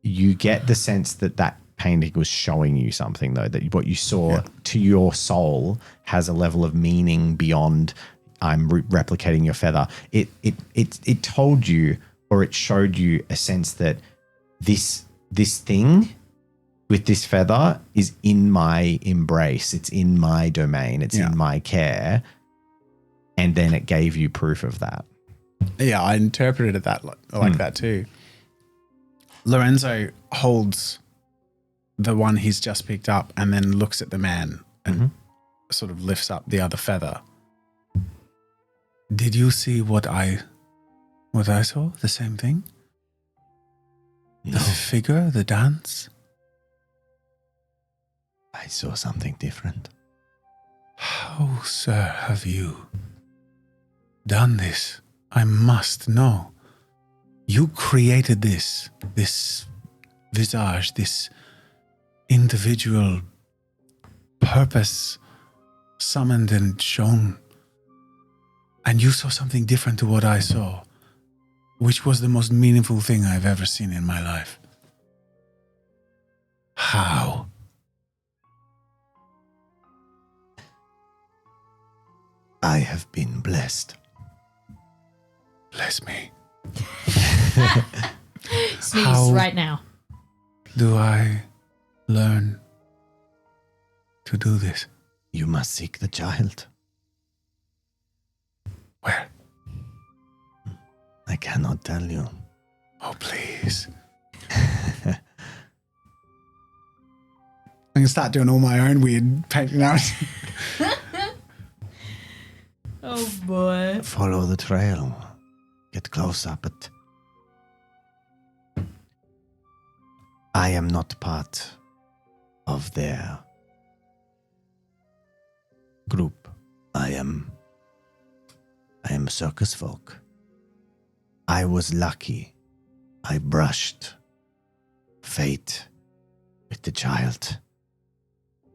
You get the sense that painting was showing you something, though, that what you saw to your soul has a level of meaning beyond I'm replicating your feather. It told you, or it showed you a sense that this thing with this feather is in my embrace. It's in my domain. It's in my care. And then it gave you proof of that. Yeah, I interpreted that like that too. Lorenzo holds the one he's just picked up and then looks at the man and sort of lifts up the other feather. Did you see what I saw? The same thing? No, The figure, the dance? I saw something different. How, sir, have you done this? I must know. You created this visage, this individual purpose summoned and shown. And you saw something different to what I saw, which was the most meaningful thing I've ever seen in my life. How? I have been blessed. Bless me. Sneeze How- right now. Do I learn to do this? You must seek the child. Where? I cannot tell you. Oh, please. I can start doing all my own weird painting out. Oh boy. Follow the trail. Get closer, but I am not part of their group. I am circus folk. I was lucky. I brushed fate with the child.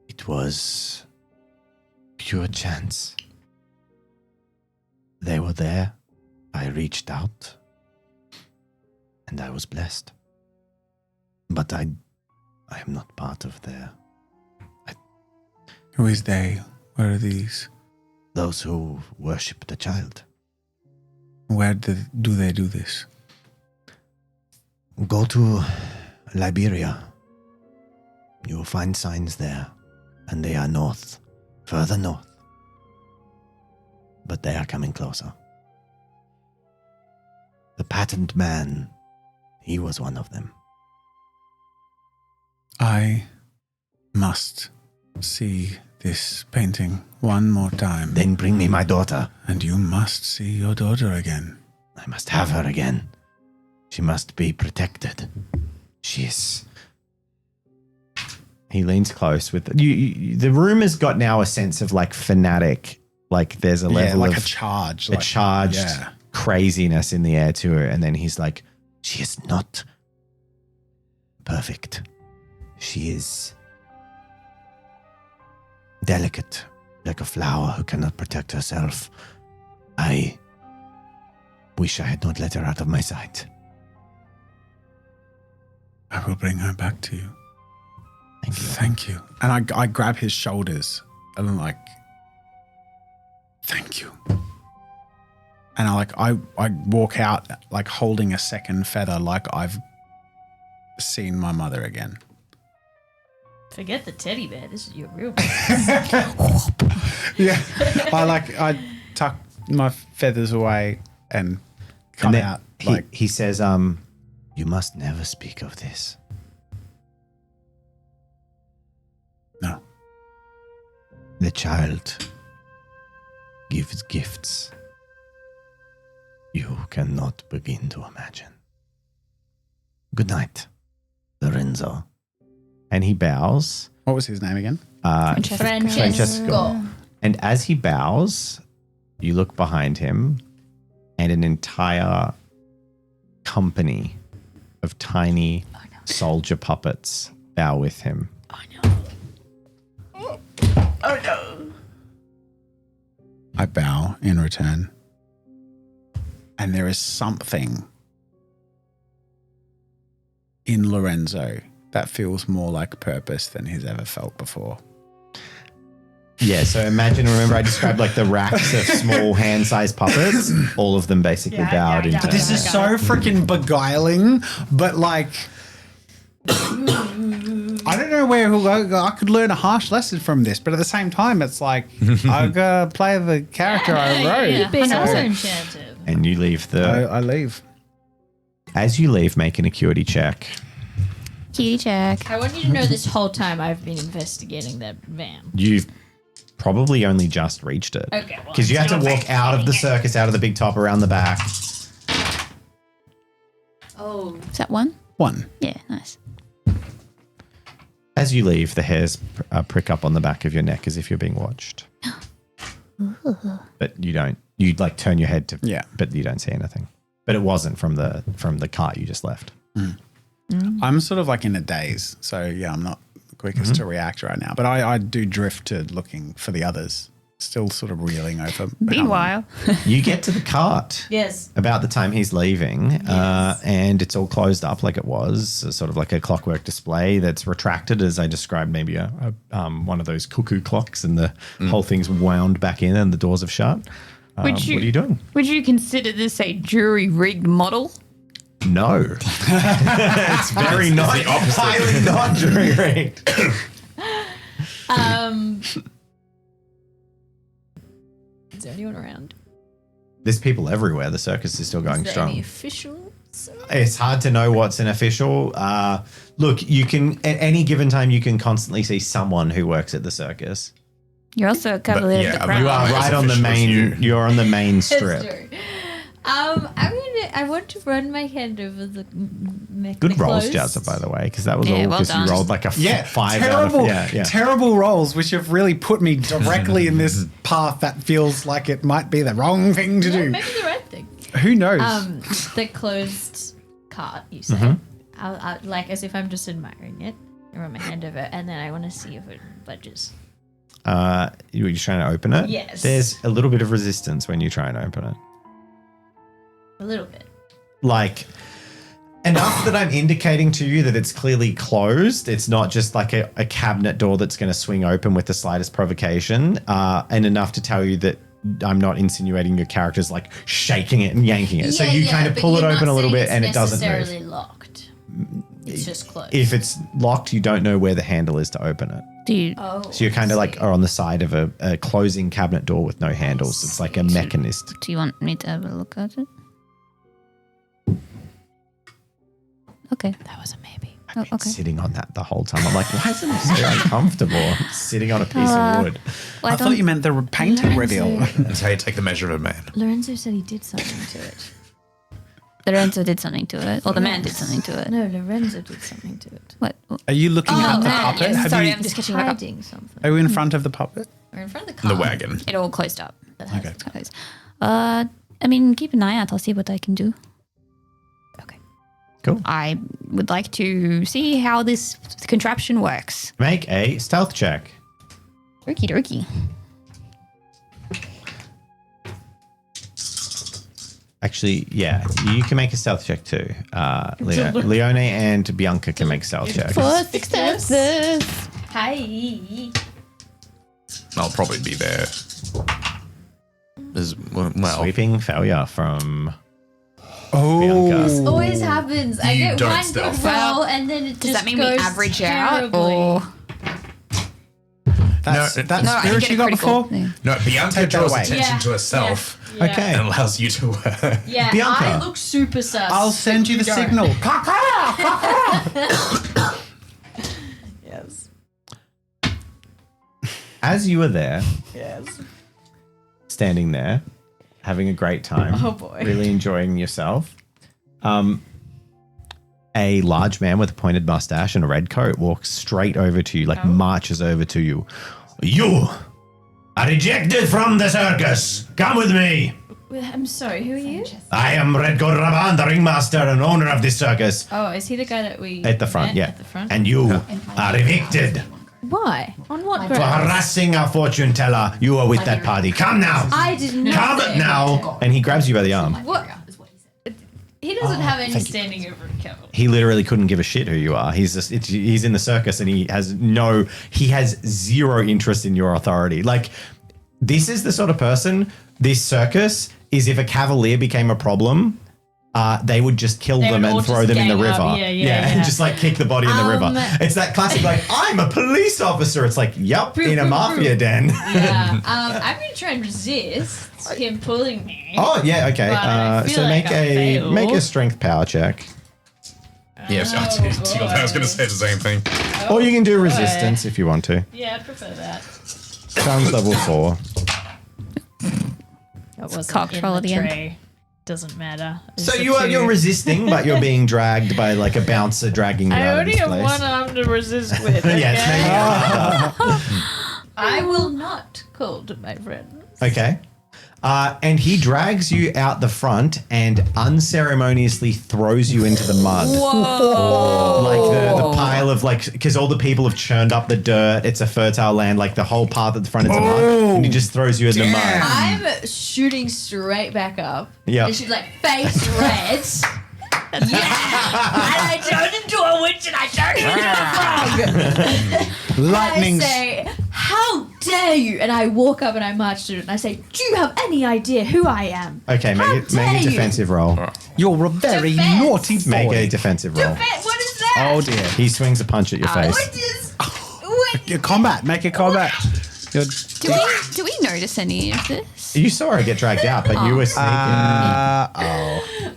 It was pure chance. They were there. I reached out and I was blessed. But I am not part of their, Who is they? Where are these? those who worship the child. Where do they do this? Go to Liberia. You will find signs there, and they are north, further north. But they are coming closer. The patterned man, he was one of them. I must see this painting one more time. Then bring me my daughter. And you must see your daughter again. I must have her again. She must be protected. She is. He leans close with you. The room has got now a sense of like fanatic. Like there's a level like of a charge. a charged craziness in the air to her. And then he's like, She is not perfect. She is delicate, like a flower who cannot protect herself. I wish I had not let her out of my sight. I will bring her back to you. Thank you. And I grab his shoulders and I'm like, thank you. And I walk out like holding a second feather, like I've seen my mother again. Forget the teddy bear. This is your real. Yeah. I tuck my feathers away and come out. He says, You must never speak of this. No. The child gives gifts you cannot begin to imagine. Good night, Lorenzo. and he bows. What was his name again? Francesco. And as he bows, you look behind him, and an entire company of tiny soldier puppets bow with him. I bow in return. And there is something in Lorenzo that feels more like purpose than he's ever felt before. Yeah, so remember I described like the racks of small hand-sized puppets? All of them basically bowed into This is so freaking beguiling, but like, I don't know where I could learn a harsh lesson from this, but at the same time, it's like, I gotta play the character I wrote. You've been also enchanted. And you leave the... I leave. As you leave, make an acuity check. Cutie check. I want you to know this whole time I've been investigating that van. You've probably only just reached it. Okay, well, Because you have to walk out of the circus, out of the big top, around the back. Oh. Is that one? 1. Yeah, nice. As you leave, the hairs prick up on the back of your neck as if you're being watched. But you don't. You like turn your head to, but you don't see anything. But it wasn't from the cart you just left. I'm sort of like in a daze, so yeah, I'm not the quickest to react right now. But I do drift to looking for the others, still sort of reeling over. Meanwhile, You get to the cart. Yes. About the time he's leaving, and it's all closed up like it was, sort of like a clockwork display that's retracted, as I described, maybe a one of those cuckoo clocks, and the whole thing's wound back in and the doors have shut. What are you doing? would you consider this a jury-rigged model? No. It's very not highly not jury-rigged. Is there anyone around? There's people everywhere. The circus is still going Is there strong. any official? It's hard to know what's an official. Look, you can at any given time you can constantly see someone who works at the circus. You're also a cavalier of the crown. You are right on the main. You're on the main strip. That's true. I want to run my hand over the Good rolls, Jazza, by the way, because that was all well because done. you rolled like a 5 terrible, out of terrible rolls, which have really put me directly in this path that feels like it might be the wrong thing to do. Maybe the right thing. Who knows? The closed cart, you say. I'll like as if I'm just admiring it. I run my hand over, and then I want to see if it budges. You're trying to open it? Yes. There's a little bit of resistance when you try and open it. A little bit. Like enough that I'm indicating to you that it's clearly closed. It's not just like a cabinet door that's going to swing open with the slightest provocation, and enough to tell you that I'm not insinuating your character's like shaking it and yanking it. So you kind of pull it open a little bit and it doesn't move. It's necessarily locked. It's just closed. If it's locked, you don't know where the handle is to open it. Do you, So you're kind of like are on the side of a closing cabinet door with no handles. It's like a mechanist. do you want me to have a look at it? Okay. That was a maybe. Oh, okay. Sitting on that the whole time. I'm like, why is it so uncomfortable sitting on a piece of wood? Well, I thought you meant the painting reveal. That's how you take the measure of a man. Lorenzo said he did something to it. Lorenzo did something to it, or the man did something to it. No, Lorenzo did something to it. What? Are you looking at the man, puppet? yes. Sorry, you, I'm just catching back up. Hiding something. are you in front of the puppet? We're in front of the car. The wagon. It all closed up. Okay. Closed. I mean, keep an eye out. I'll see what I can do. Okay. Cool. I would like to see how this contraption works. Make a stealth check. Okie dokie. Actually, yeah, you can make a stealth check too. Leone and Bianca can make stealth checks. 4 successes. Hi. I'll probably be there. Well, Sweeping failure from Oh, Bianca. Always happens. I You get don't one stealth. good roll and then it Does just that mean we goes average terribly. out, or that's No, that's no? I spirit get you a got critical. before. Yeah. no, Bianca Take that draws away. attention Yeah, to herself yeah. Okay. and allows you to. Yeah, Bianca. I look super sus. I'll send you the Don't. signal. Yes. As you were there, Yes. standing there, having a great time, Oh, boy. really enjoying yourself, a large man with a pointed mustache and a red coat walks straight over to you, like marches over to you. You are ejected from the circus. Come with me. I'm sorry, who are you? I am Red Coat Raban, the ringmaster and owner of this circus. Oh, is he the guy that we At the front, met yeah. At the front? And you are evicted Why? On what for grounds? harassing our fortune teller. You were with that party. Come now. I did not. Come now. And he grabs you by the arm. What? He doesn't have any standing over a capital. He literally couldn't give a shit who you are. He's just he's in the circus and he has zero interest in your authority. Like, this is the sort of person, this circus is, if a cavalier became a problem, they would just kill They them would all and throw just them in the gang river. up. Yeah. and just like kick the body in the river. It's that classic, like, I'm a police officer. It's like, yep, in a mafia den. Yeah. I'm gonna try and resist him pulling me. Oh yeah, okay. But I feel So like make I'll make fail. a strength power check. Yes, I was going to say the same thing. Or you can do resistance if you want to. Yeah, I prefer that. Sounds level 4. That wasn't cocked in roll the at the end. tray. Doesn't matter. It's So a you're two. resisting, but you're being dragged by like a bouncer dragging you I out of only this have place. one arm to resist with. Okay? Yes, I will not call to my friends. okay. And he drags you out the front and unceremoniously throws you into the mud. Whoa. Like the pile of because all the people have churned up the dirt. It's a fertile land. Like the whole path at the front is mud. And he just throws you in the mud. I'm shooting straight back up. Yeah. And she's like face red. Yeah. And I turned into a witch and I turned into a frog. Lightning. I say, how dare you? And I walk up and I march to it and I say, do you have any idea who I am? Okay, How make a dare you? defensive roll. You're a very Defense. naughty boy. Make a defensive roll. What is that? Oh dear. He swings a punch at your face. What is... What? Your combat. Make a combat. You're, Do we notice any of this? You saw her get dragged out, but you were sneaking.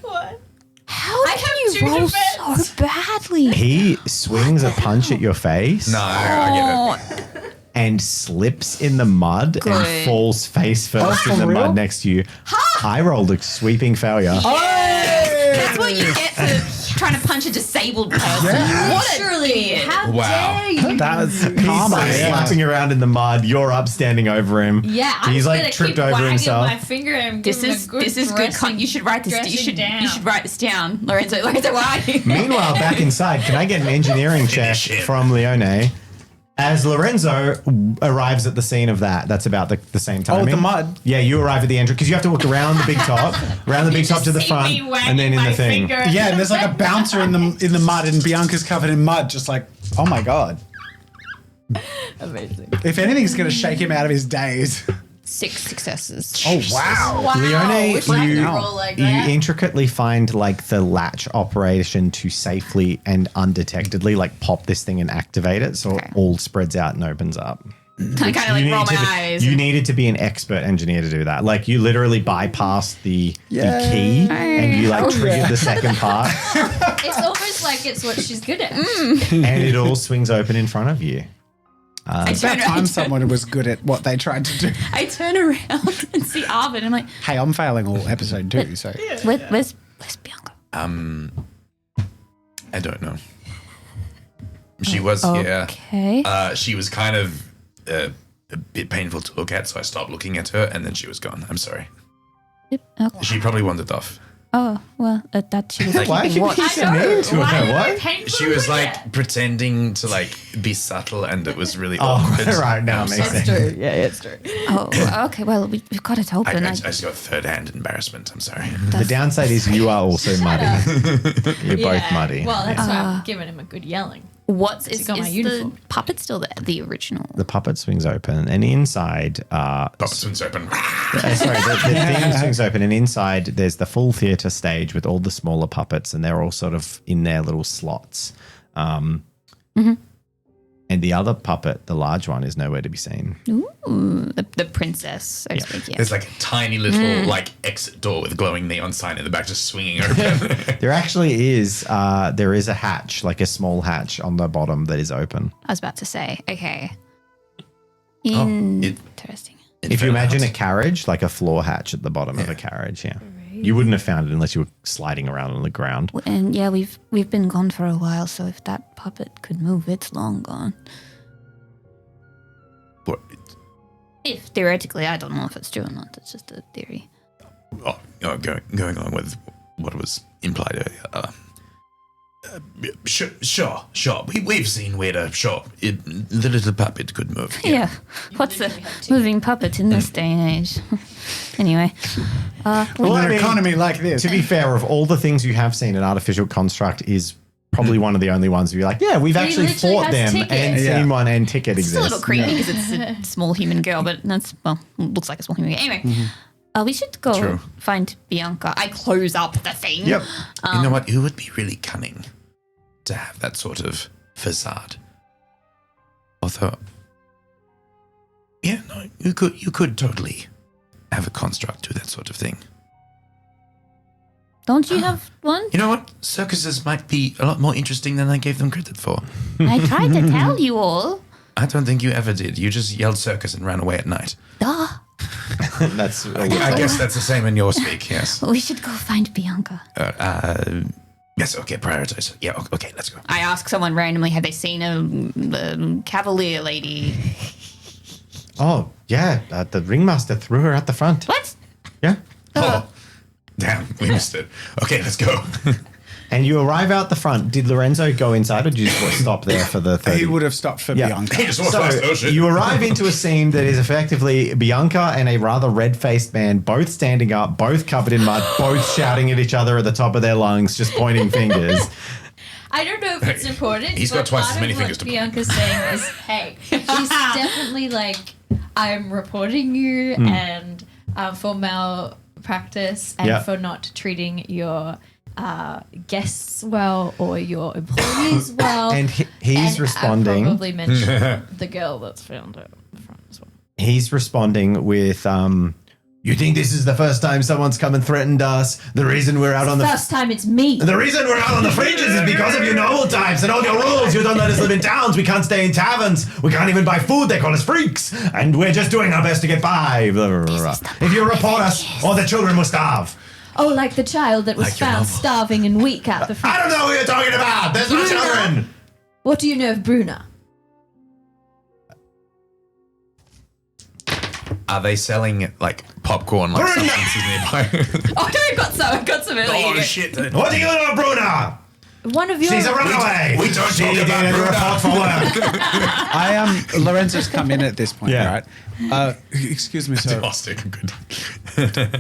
What? How I can have you two roll defense. so badly? He swings a punch at your face. No, I get it. And slips in the mud and Good. falls face first in the real? mud next to you. I rolled a sweeping failure. That's what you get for trying to punch a disabled person. What a Literally, idiot. how Wow. dare you? that's He's karma. like Yeah. slapping around in the mud. You're up standing over him. Yeah, I'm He's just like gonna tripped keep over wagging himself. my finger and This give him is a good good. dressing- You should write this. You dressing down. should write this down, Lorenzo. Lorenzo, where are you? Meanwhile, back inside, can I get an engineering check Finish him. from Leone? As Lorenzo arrives at the scene of that's about the same time. the mud? Yeah, you arrive at the entrance because you have to walk around the big top, around the big top to the See front, me wagging and then in my the thing. finger. Yeah, and there's like a bouncer in the mud, and Bianca's covered in mud, just like, oh my god. Amazing. If anything's gonna shake him out of his days. 6 successes. Oh wow. Wow. Leone, wish I could you, roll like you that. intricately find like the latch operation to safely and undetectedly like pop this thing and activate it, so Okay. it all spreads out and opens up. I kind of like roll my eyes. You needed to be an expert engineer to do that. Like you literally bypassed the key and you like triggered the second part It's almost like it's what she's good at. and it all swings open in front of you. It's that time someone was good at what they tried to do. I turn around and see Arvid. I'm like, Hey, I'm failing all episode 2, so. where's Bianca? I don't know. She was here. Okay. She was kind of a bit painful to look at, so I stopped looking at her, and then she was gone. I'm sorry. Okay. She probably wandered off. Oh, well, that she was Why keeping watch. keep so mean to her? What? She was like pretending to like be subtle, and it was really awkward. Right now I'm makes sorry. sense. True. Yeah, it's true. Oh, okay. Well, we've got it I open. just got third-hand embarrassment. I'm sorry. The downside is you are also muddy. You're both muddy. Well, that's why I'm giving him a good yelling. What's is got my the uniform. puppet still there? The original. The puppet swings open, and inside, Puppet swings open. sorry, the theme swings open, and inside there's the full theatre stage with all the smaller puppets, and they're all sort of in their little slots. And the other puppet, the large one, is nowhere to be seen. Ooh, the princess, so to speak. Yeah. There's like a tiny little like exit door with a glowing neon sign in the back, just swinging open. There actually is there is a hatch, like a small hatch on the bottom that is open. I was about to say. Okay. Oh, Interesting. If you imagine a carriage, like a floor hatch at the bottom of a carriage, you wouldn't have found it unless you were sliding around on the ground. And yeah, we've been gone for a while, so if that puppet could move, it's long gone. What? If theoretically, I don't know if it's true or not. It's just a theory. Going along with what was implied earlier. Sure. We've seen weirder. Sure, the little puppet could move. Yeah. What's a moving puppet in this day and age? Anyway. Well, an economy like this. To be fair, of all the things you have seen, an artificial construct is probably one of the only ones where you're like, yeah, we've actually literally fought has them tickets. and seen one and ticket It's a little exists. creepy because it's a small human girl, but that's, well, looks like a small human girl. Anyway, we should go True. find Bianca. I close up the thing. Yep. You know what? It would be really cunning to have that sort of facade. Although, yeah, no, you could totally have a construct do that sort of thing. Don't you have one? You know what? Circuses might be a lot more interesting than I gave them credit for. I tried to tell you all. I don't think you ever did. You just yelled circus and ran away at night. Duh. That's I guess that's the same in your speak, yes. We should go find Bianca. Yes, okay, prioritize. Yeah, okay, let's go. I ask someone randomly, have they seen a cavalier lady? Oh, yeah. The ringmaster threw her at the front. What? Yeah. Oh, damn, we missed it. Okay, let's go. And you arrive out the front. Did Lorenzo go inside or did you just stop there for the 30? He would have stopped for Bianca. He just walked past the So ocean. you arrive into a scene that is effectively Bianca and a rather red-faced man, both standing up, both covered in mud, both shouting at each other at the top of their lungs, just pointing fingers. I don't know if it's important. He's got but twice part as many of fingers what to Bianca's saying is, hey, he's definitely like, I'm reporting you and for malpractice and Yeah. for not treating your guests well or your employees well. And he's And responding. I probably mentioned the girl that's found at the front as well. He's responding with, you think this is the first time someone's come and threatened us? The reason we're out on the... First time it's me. The reason we're out on the fringes is because of you noble types and all your rules. You don't let us live in towns. We can't stay in taverns. We can't even buy food. They call us freaks. And we're just doing our best to get by. Blah, blah, blah, blah. If you report us, all the children will starve. Oh, like the child that was Like your found novel. starving and weak at the I front. don't know who you're talking about. There's no children. What do you know of Bruna? Are they selling like popcorn like Bruna! substances nearby? Oh, I've got some earlier. Oh shit! What do you know of Bruna? One of your... She's a runaway. we don't She talk about didn't Bruna. report for work. I am Lorenzo's come in at this point, Yeah. right? Excuse me, sir. Fantastic. Good.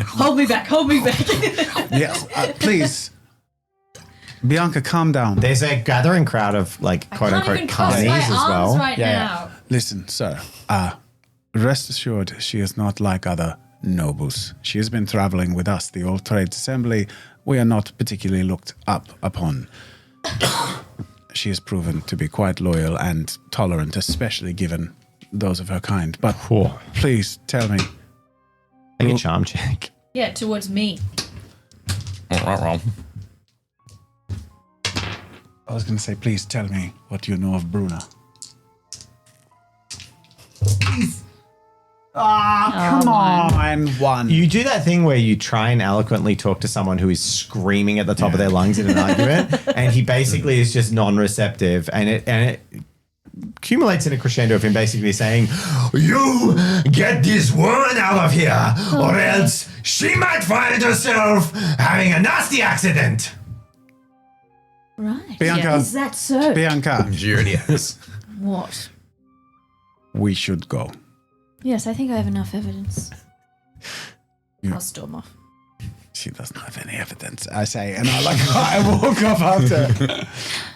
Hold me back, hold me back. Yes, please. Bianca, calm down. There's a gathering crowd of like quote Can't unquote even cross carnies my as arms well. right Yeah. now. Listen, sir. Rest assured, she is not like other nobles. She has been traveling with us, the All Trades Assembly. We are not particularly looked up upon. She has proven to be quite loyal and tolerant, especially given those of her kind. But please tell me. Make a charm check. Yeah, towards me. I was going to say, please tell me what you know of Bruna. Come on. One. You do that thing where you try and eloquently talk to someone who is screaming at the top of their lungs in an argument, and he basically is just non-receptive, and it accumulates in a crescendo of him basically saying, You get this woman out of here, or else she might find herself having a nasty accident. Right. Bianca. Is that so? Bianca, She already has. What? we should go. Yes, I think I have enough evidence. Yeah. I'll storm off. She doesn't have any evidence, I say, and I walk off after.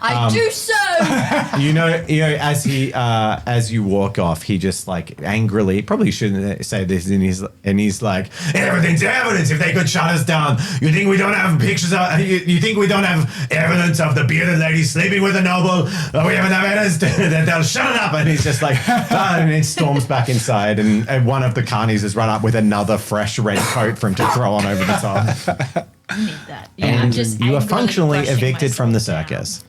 I do so! you know, as you walk off, he just like angrily, probably shouldn't say this, and he's like, Evidence, evidence. If they could shut us down, you think we don't have pictures of? You think we don't have evidence of the bearded lady sleeping with a noble? We haven't have evidence that they'll shut it up. and he's just like, and he storms back inside, and one of the carnies has run up with another fresh red coat for him to throw on over the top. I need that. Yeah, And I'm just you are angrily functionally brushing evicted from the myself down. circus.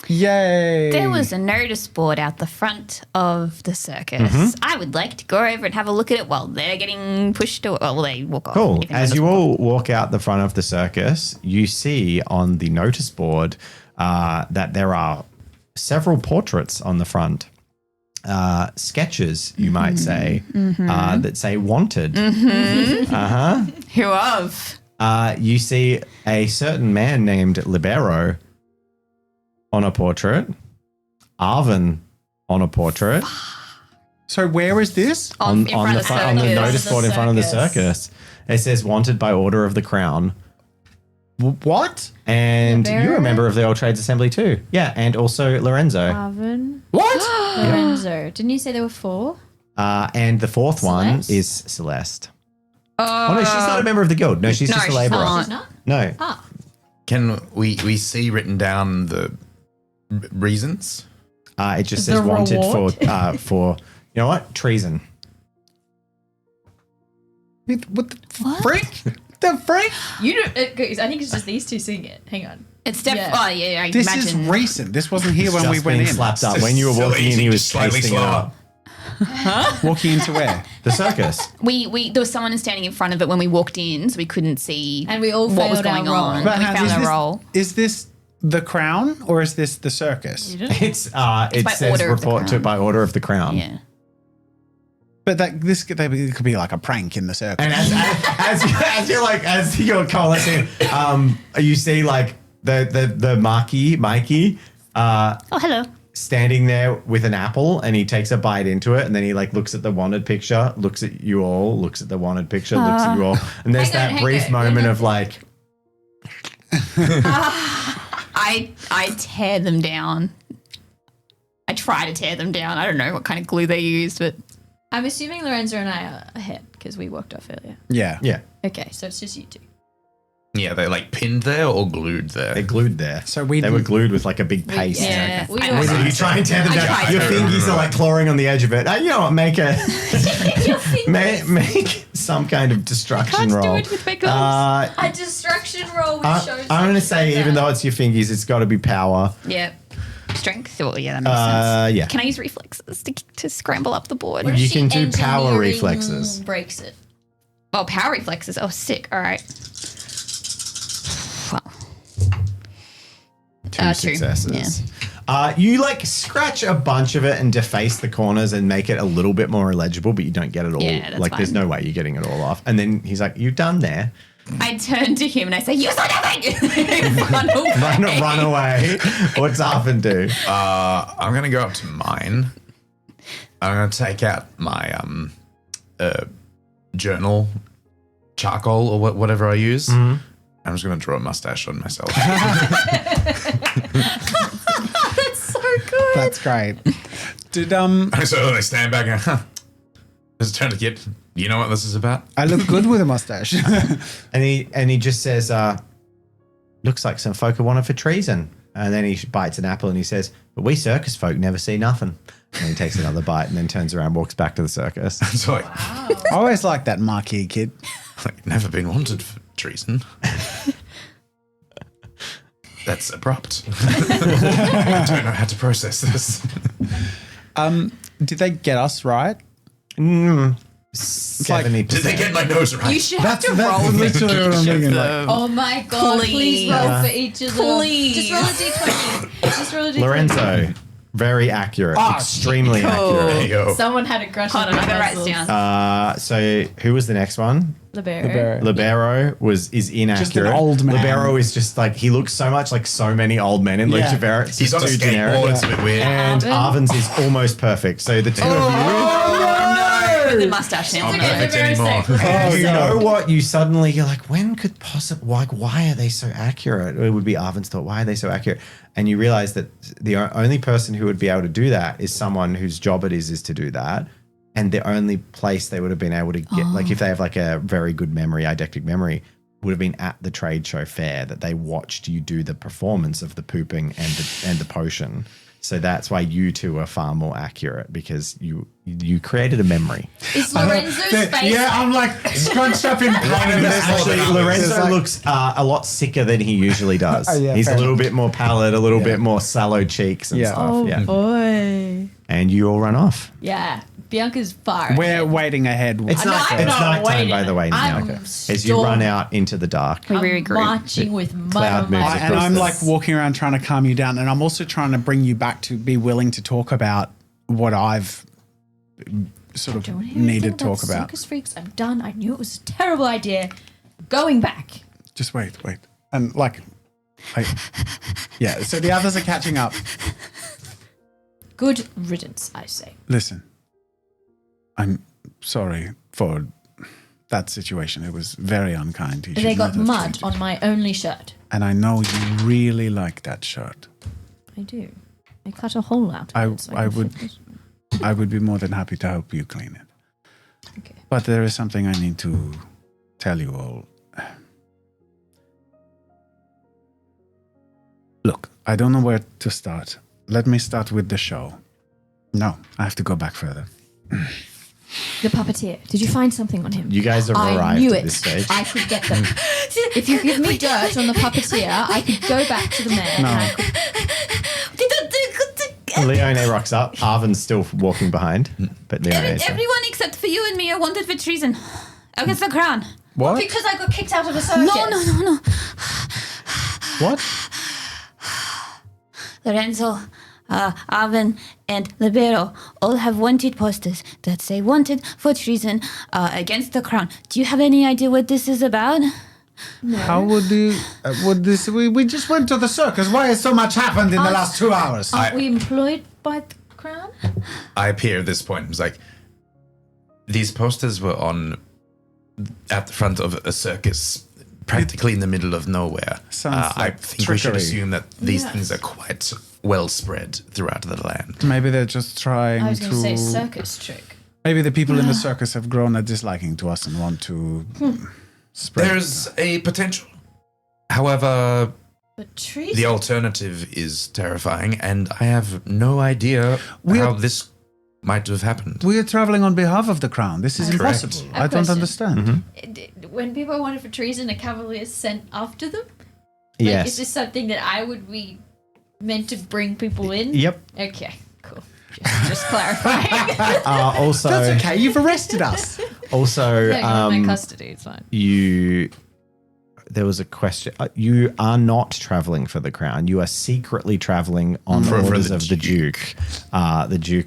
Yay! There was a notice board out the front of the circus. I would like to go over and have a look at it while they're getting pushed away. Well, they walk off. Cool. Anything As on you the all walk out the front of the circus, you see on the notice board that there are several portraits on the front. Sketches, you might say, that say wanted. Who of? You see a certain man named Libero on a portrait, Arvin on a portrait, So where is this? In front of the on the circus. notice board in front of the circus. circus. It says wanted by order of the crown. What? And Libero? you're a member of the Old Trades Assembly too. Yeah, and also Lorenzo. Arvin. What? Lorenzo. Didn't you say there were 4? And the fourth one Celeste? is Celeste. Oh no, she's not a member of the guild. No, she's no, just a she's laborer. not. She's not? No. Ah. Can we see written down the reasons? It just The says wanted reward? for you know what? Treason. What the frick? The frick? You don't. I think it's just these two seeing it. Hang on. It's definitely. Yeah. Oh, yeah, I This imagine. is recent. This wasn't here when Just we went being in. slapped up. When you were walking in, he was slightly tasting it slower. up. Walking into where? The circus. There was someone standing in front of it when we walked in, so we couldn't see And we all what was failed our going roll. on. But we Hans, found is our this- role. Is this the crown or is this the circus? It by says order of the report to crown. by order of the crown. Yeah. But this could be like a prank in the circus. And as you're coalescing, you see like the Mikey, Oh, hello. standing there with an apple, and he takes a bite into it, and then he like looks at the wanted picture, looks at you all, looks at the wanted picture, looks at you all, and there's Hang on, that brief hang on. moment of like, I tear them down. I try to tear them down. I don't know what kind of glue they used, but I'm assuming Lorenzo and I are ahead because we walked off earlier. yeah. yeah, Okay, so it's just you two. Yeah, they're like pinned there or glued there. they're glued there. So we They were didn't- glued with like a big paste. yeah. We I were- So you try and tear them I down. tried Your to. fingers are like clawing on the edge of it. You know what? Make some kind of destruction can't do roll. it with my gloves. A destruction roll which shows. I'm going to say, even though it's your fingies, it's got to be power. yeah. Strength. Well, yeah, that makes sense. Yeah. Can I use reflexes to scramble up the board? You can do power Engineering reflexes. Breaks it. Oh, power reflexes. Oh, sick. All right. Well, Two two. successes. You like scratch a bunch of it and deface the corners and make it a little bit more illegible, but you don't get it all. Yeah, that's like there's fine. no way you're getting it all off. And then he's like, "You're done there. I turn to him and I say, "You saw nothing." Run away. Run away." What's Arvin do? I'm gonna go up to mine. I'm gonna take out my journal, charcoal or whatever I use. I'm just gonna draw a mustache on myself. That's so good. That's great. Did So I stand back and just turn to the kid. You know what this is about? I look good with a mustache? And he just says, "Looks like some folk are wanted for treason." And then he bites an apple and he says, but we circus folk never see nothing. And he takes another bite and then turns around and walks back to the circus. So I always liked that marquee kid. like, never been wanted for treason. That's abrupt. I don't know how to process this. Did they get us right? 70%. Did they get my nose right? You should have to roll literally what I'm thinking. Like, Oh my god, please roll for each of them. Please. Just roll a d20. Just roll a d20. Lorenzo, very accurate, extremely accurate. Yo. Someone had a crush Hold on on, I gotta write pencils. this down. So who was the next one? Libero. Libero is inaccurate. Just an old man. Libero is just like, he looks so much like so many old men in Yeah. LUCEVERA. It's He's just on a too generic. skateboard. It's a bit weird. And Arvin? Arvin's is almost perfect. So the two of With the mustache now. I'm not perfect anymore. you, you know what? You're like, when could possibly, like, why are they so accurate? It would be Arvin's thought, why are they so accurate? And you realize that the only person who would be able to do that is someone whose job it is to do that. And the only place they would have been able to get, like, if they have like a very good memory, eidetic memory, would have been at the trade show fair that they watched you do the performance of the pooping and the potion. So that's why you two are far more accurate, because you created a memory. Is Lorenzo's face? yeah, I'm like scrunched up in pain. Actually, Lorenzo looks a lot sicker than he usually does. Yeah, He's a fair little bit more pallid, a little bit more sallow cheeks and Yeah. stuff. Oh yeah. boy. And you all run off. Yeah. Bianca's far. We're ahead. waiting ahead. It's No, night. I'm It's not nighttime, waiting. by the way. I'm Now. As you run out into the dark. We I'm regroup. marching with mud Cloud on my moves face. And across I'm the- like walking around trying to calm you down, and I'm also trying to bring you back to be willing to talk about what I've sort of Don't hear anything needed to talk about. Circus freaks. I'm done. I knew it was a terrible idea. Going back. Just wait. And like, yeah, so the others are catching up. Good riddance, I say. Listen, I'm sorry for that situation. It was very unkind. You They should got not have mud treated- on my only shirt. And I know you really like that shirt. I do. I cut a hole out. I- of it so I can would- fit it. I would be more than happy to help you clean it. Okay. But there is something I need to tell you all. Look, I don't know where to start. Let me start with the show. No, I have to go back further. The puppeteer. Did you find something on him? You guys have I arrived knew at it. this stage. I could get them. If you give me dirt on the puppeteer, I could go back to the man. No. And I could, Leone rocks up. Arvin's still walking behind, but Leone is there. Everyone except for you and me are wanted for treason against the crown. What? because I got kicked out of a circus. No. What? Lorenzo, Arvin, and Libero all have wanted posters that say wanted for treason against the crown. Do you have any idea what this is about? How would you? Would this? We just went to the circus. Why has so much happened in the last 2 hours? Aren't we employed by the crown? I appear at this point and was like, these posters were on at the front of a circus, practically in the middle of nowhere. Sounds I like think we should trickery. assume that these Yes. things are quite well spread throughout the land. Maybe they're just trying I was going to say to. circus trick. Maybe the people in the circus have grown a disliking to us and want to spread. There's a potential. However, But treason. the alternative is terrifying, and I have no idea how this might have happened. We are traveling on behalf of the crown. This is Correct. impossible. A I don't question. understand. When people are wanted for treason, a cavalier is sent after them? Like, Yes. Is this something that I would be meant to bring people in? Yep. Okay, cool. Just clarifying. Also, That's okay. You've arrested us. also, Yeah, you're in my custody. It's fine. there was a question. You are not traveling for the crown. You are secretly traveling on For orders the of the Duke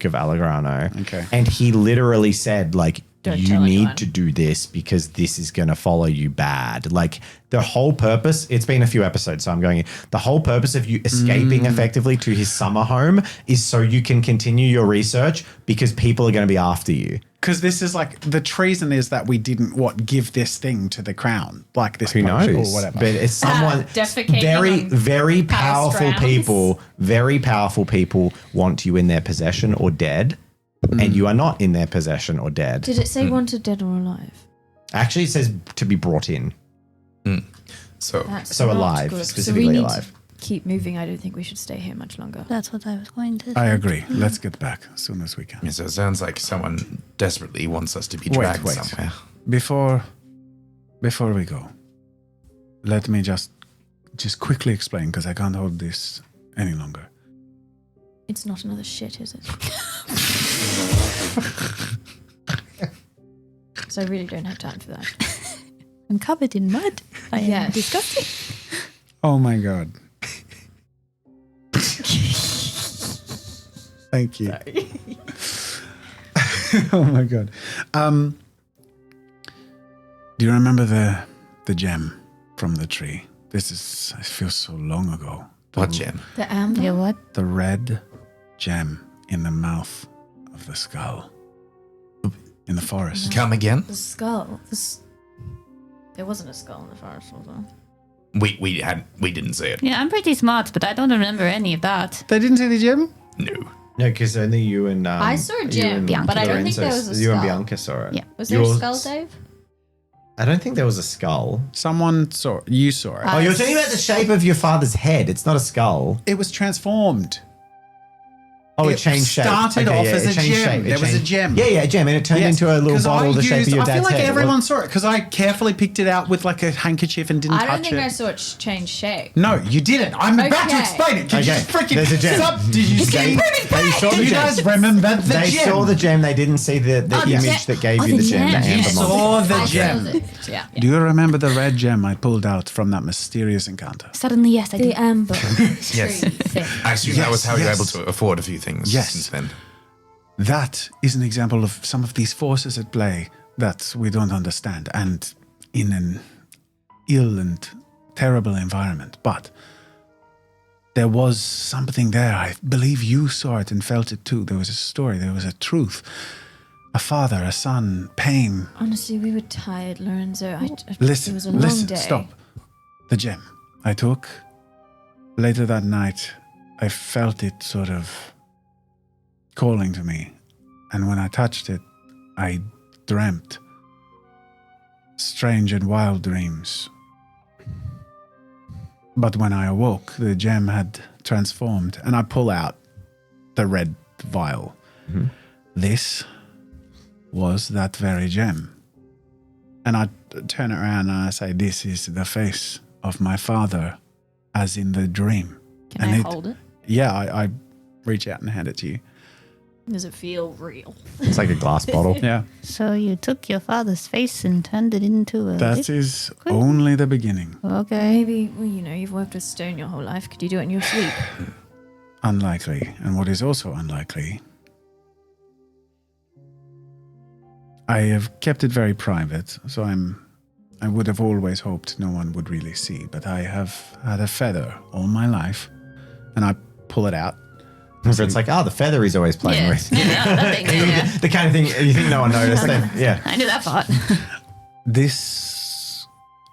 of Allegrano. Okay. And he literally said, like, Don't you tell need anyone. to do this because this is going to follow you bad. Like, the whole purpose, it's been a few episodes, so I'm going in. The whole purpose of you escaping effectively to his summer home is so you can continue your research because people are going to be after you. Because this is like the treason is that we didn't give this thing to the crown, like this Who potion knows? or whatever. But it's someone defecating very, on very palace powerful grounds. people want you in their possession or dead, and you are not in their possession or dead. Did it say wanted dead or alive? Actually, it says to be brought in. So That's So not alive, good. specifically so we need alive. keep moving, I don't think we should stay here much longer. That's what I was going to say. I agree. Let's get back as soon as we can. Yeah, so it sounds like someone desperately wants us to be dragged somewhere. Before we go, let me just quickly explain, because I can't hold this any longer. It's not another shit, is it? So I really don't have time for that. I'm covered in mud. I am Yes. disgusting. Oh my god. Thank you. Oh my god. Do you remember the gem from the tree? It feels so long ago. What gem? The amber? Yeah, what? The red gem in the mouth of the skull. In the forest. Come again? The skull. There wasn't a skull in the forest, was there? We didn't see it. Yeah, I'm pretty smart, but I don't remember any of that. They didn't see the gem? No. No, because only you and I saw a gem, you and but I don't think there was a You and skull. Bianca saw it. Yeah. Was there a Yours- skull, Dave? I don't think there was a skull. Someone saw it. You saw it. Oh, you're thinking about the shape of your father's head. It's not a skull. It was transformed. Oh, it changed shape. Started off as it a changed gem. shape. It There was a changed- gem. Yeah, a gem, and it turned Yes, into a little 'cause bottle the shape of your I dad's feel like head. everyone saw it because I carefully picked it out with like a handkerchief and didn't I don't touch think it. I saw it change shape. No, you didn't. I'm about to Okay. explain it. Could you Okay, just freaking there's a gem. stop? Did you see? They saw Do the you gem. guys remember the They gem? saw the gem. They didn't see the image that gave you the gem. The You amber saw mold. the I gem. saw it. Yeah. Do you remember the red gem I pulled out from that mysterious encounter? Suddenly, yes, I do. The amber Yes. tree thing. I assume that was how you were Yes. able to afford a few things Yes. since then. That is an example of some of these forces at play that we don't understand, and in an ill and terrible environment. But there was something there. I believe you saw it and felt it too. There was a story. There was a truth. A father, a son, pain. Honestly, we were tired, Lorenzo. Listen, it was a long listen, day. stop. The gem I took later that night, I felt it sort of calling to me. And when I touched it, I dreamt strange and wild dreams. But when I awoke, the gem had transformed, and I pull out the red vial. Mhm. This was that very gem. And I turn it around and I say, this is the face of my father, as in the dream. Can And I it- hold it? Yeah, I reach out and hand it to you. Does it feel real? It's like a glass bottle. Yeah, So you took your father's face and turned it into a... that is only the beginning. Okay. Maybe, well, you've worked with stone your whole life. Could you do it in your sleep? Unlikely. And what is also unlikely, I have kept it very private, so I would have always hoped no one would really see, but I have had a feather all my life, and I pull it out. So it's like, the feather he's always playing Yeah. with. Yeah, that thing, yeah. The kind of thing you think no one noticed. Then, yeah. I knew that part. This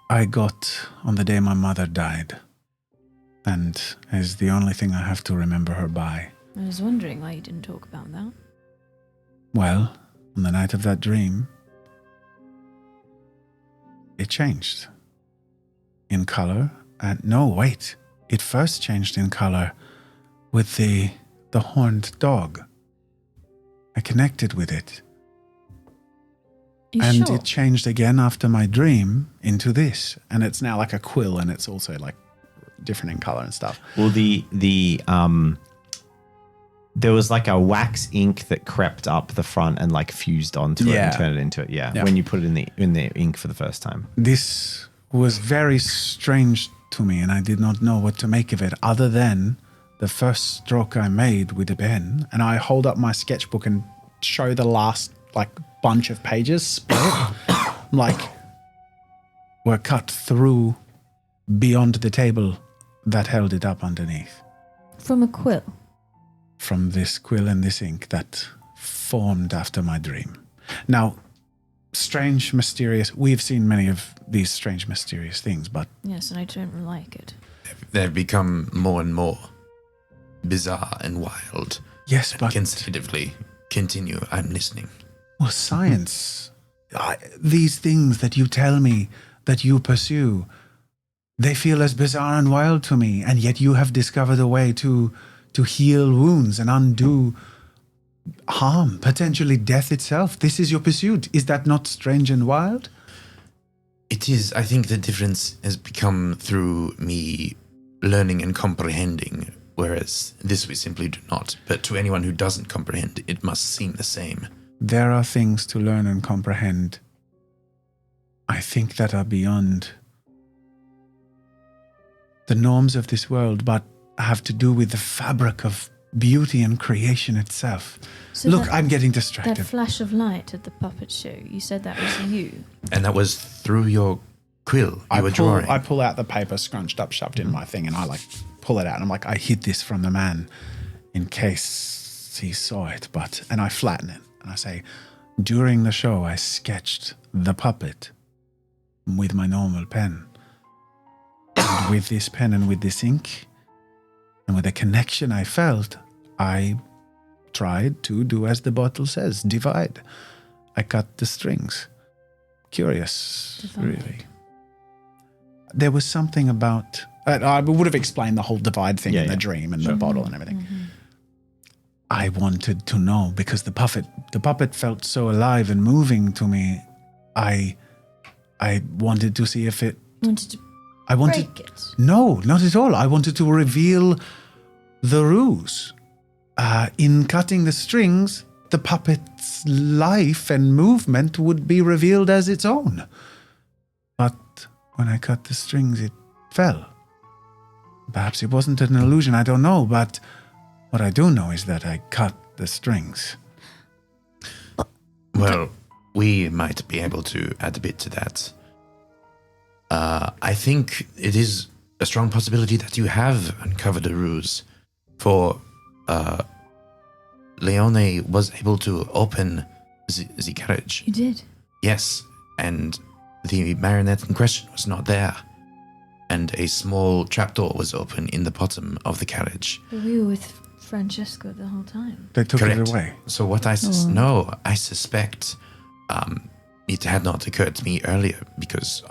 I got on the day my mother died, and is the only thing I have to remember her by. I was wondering why you didn't talk about that. Well, on the night of that dream, it changed in color. And no, wait, it first changed in color with the horned dog. I connected with it. You And sure? it changed again after my dream into this. And it's now like a quill, and it's also like different in color and stuff. Well, there was like a wax ink that crept up the front and like fused onto it Yeah. and turned it into it. Yeah. Yeah. When you put it in the ink for the first time. This was very strange to me, and I did not know what to make of it other than the first stroke I made with the pen. And I hold up my sketchbook and show the last like bunch of pages split, like were cut through beyond the table that held it up underneath. From a quill. From this quill and this ink that formed after my dream. Now, strange, mysterious, we've seen many of these strange, mysterious things, but Yes, and I don't like it. They've become more and more bizarre and wild. yes, but Consecutively, continue. I'm listening. well, science, these things that you tell me that you pursue, They feel as bizarre and wild to me, and yet you have discovered a way to heal wounds and undo harm, potentially death itself. This is your pursuit. Is that not strange and wild? It is. I think the difference has become through me learning and comprehending, whereas this we simply do not. But to anyone who doesn't comprehend, it must seem the same. There are things to learn and comprehend, I think, that are beyond the norms of this world, but have to do with the fabric of beauty and creation itself. So Look, that- I'm getting That distracted. flash of light at the puppet show, you said that was you. And that was through your quill you were drawing. I pull out the paper scrunched up, shoved in my thing, and I pull it out. And I'm like, I hid this from the man in case he saw it. And I flatten it. And I say, during the show, I sketched the puppet with my normal pen. And with this pen and with this ink, and with the connection I felt, I tried to do as the bottle says, divide. I cut the strings. Curious, Divide. really. There was something about... I would have explained the whole divide thing in the dream and the bottle and everything. I wanted to know because the puppet felt so alive and moving to me. I wanted to see if it... Wanted to I wanted... break it. No, not at all. I wanted to reveal the ruse. In cutting the strings, the puppet's life and movement would be revealed as its own. But when I cut the strings, it fell. Perhaps it wasn't an illusion, I don't know, but what I do know is that I cut the strings. Well, we might be able to add a bit to that. I think it is a strong possibility that you have uncovered a ruse, for Leone was able to open the carriage. You did. Yes, and the marionette in question was not there. And a small trapdoor was open in the bottom of the carriage. But we were with Francesco the whole time. They took Correct. it away. So what I I suspect it had not occurred to me earlier because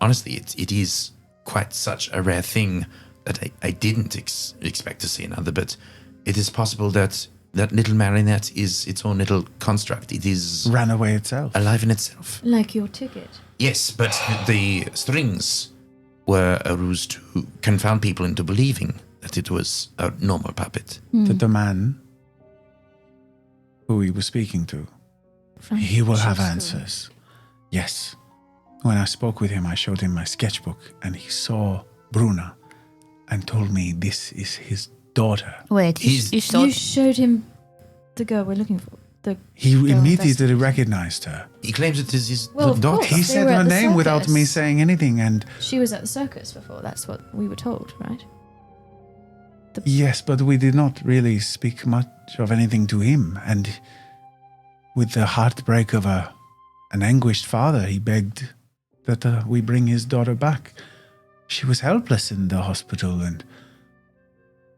honestly, it is quite such a rare thing that I didn't expect to see another. But it is possible that that little marionette is its own little construct. It is Ran away itself. alive in itself. Like your ticket. Yes, but the strings were a ruse to confound people into believing that it was a normal puppet. That the man who he was speaking to, he will have Francesco. answers. Yes. When I spoke with him, I showed him my sketchbook, and he saw Bruna and told me this is his daughter. Wait, He's- you saw You showed him the girl we're looking for. He Girl immediately investigator. recognized her. He claims it is his Well, of daughter. course. He They said were at her the name without circus. me saying anything, and She was at the circus before. That's what we were told, right? yes, but we did not really speak much of anything to him. And with the heartbreak of an anguished father, he begged that we bring his daughter back. She was helpless in the hospital, and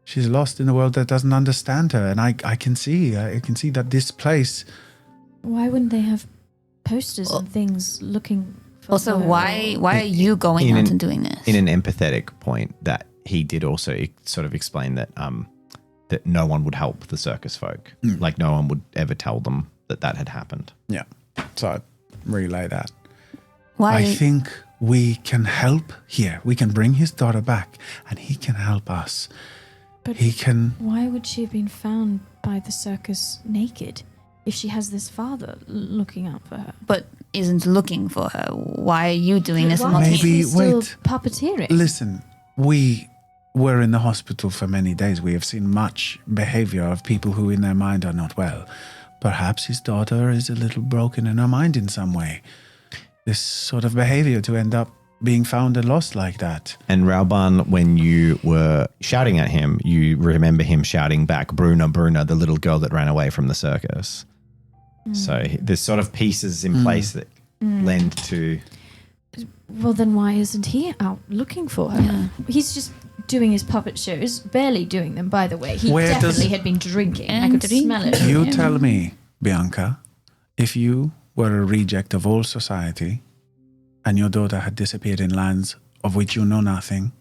she's lost in a world that doesn't understand her. And I can see that this place. Why wouldn't they have posters and things looking for Also, her? why are you going in out an- and doing this? In an empathetic point, that he did also sort of explain that that no one would help the circus folk. Like no one would ever tell them that had happened. Yeah, so I relay that. Why? I think we can help here. We can bring his daughter back, and he can help us. But He can. why would she have been found by the circus naked if she has this father looking out for her? but isn't looking for her. Why are you doing this? and Why not is him? Maybe- he still wait. puppeteering? Listen, we were in the hospital for many days. We have seen much behavior of people who in their mind are not well. Perhaps his daughter is a little broken in her mind in some way. This sort of behavior to end up being found and lost like that. And Rauban, when you were shouting at him, you remember him shouting back, Bruna, Bruna, the little girl that ran away from the circus. So there's sort of pieces in place that lend to... Well, then why isn't he out looking for her? He's just doing his puppet shows, barely doing them, by the way. He Where does- definitely had been drinking. I And could smell it. from You him. tell me, Bianca, if you were a reject of all society and your daughter had disappeared in lands of which you know nothing,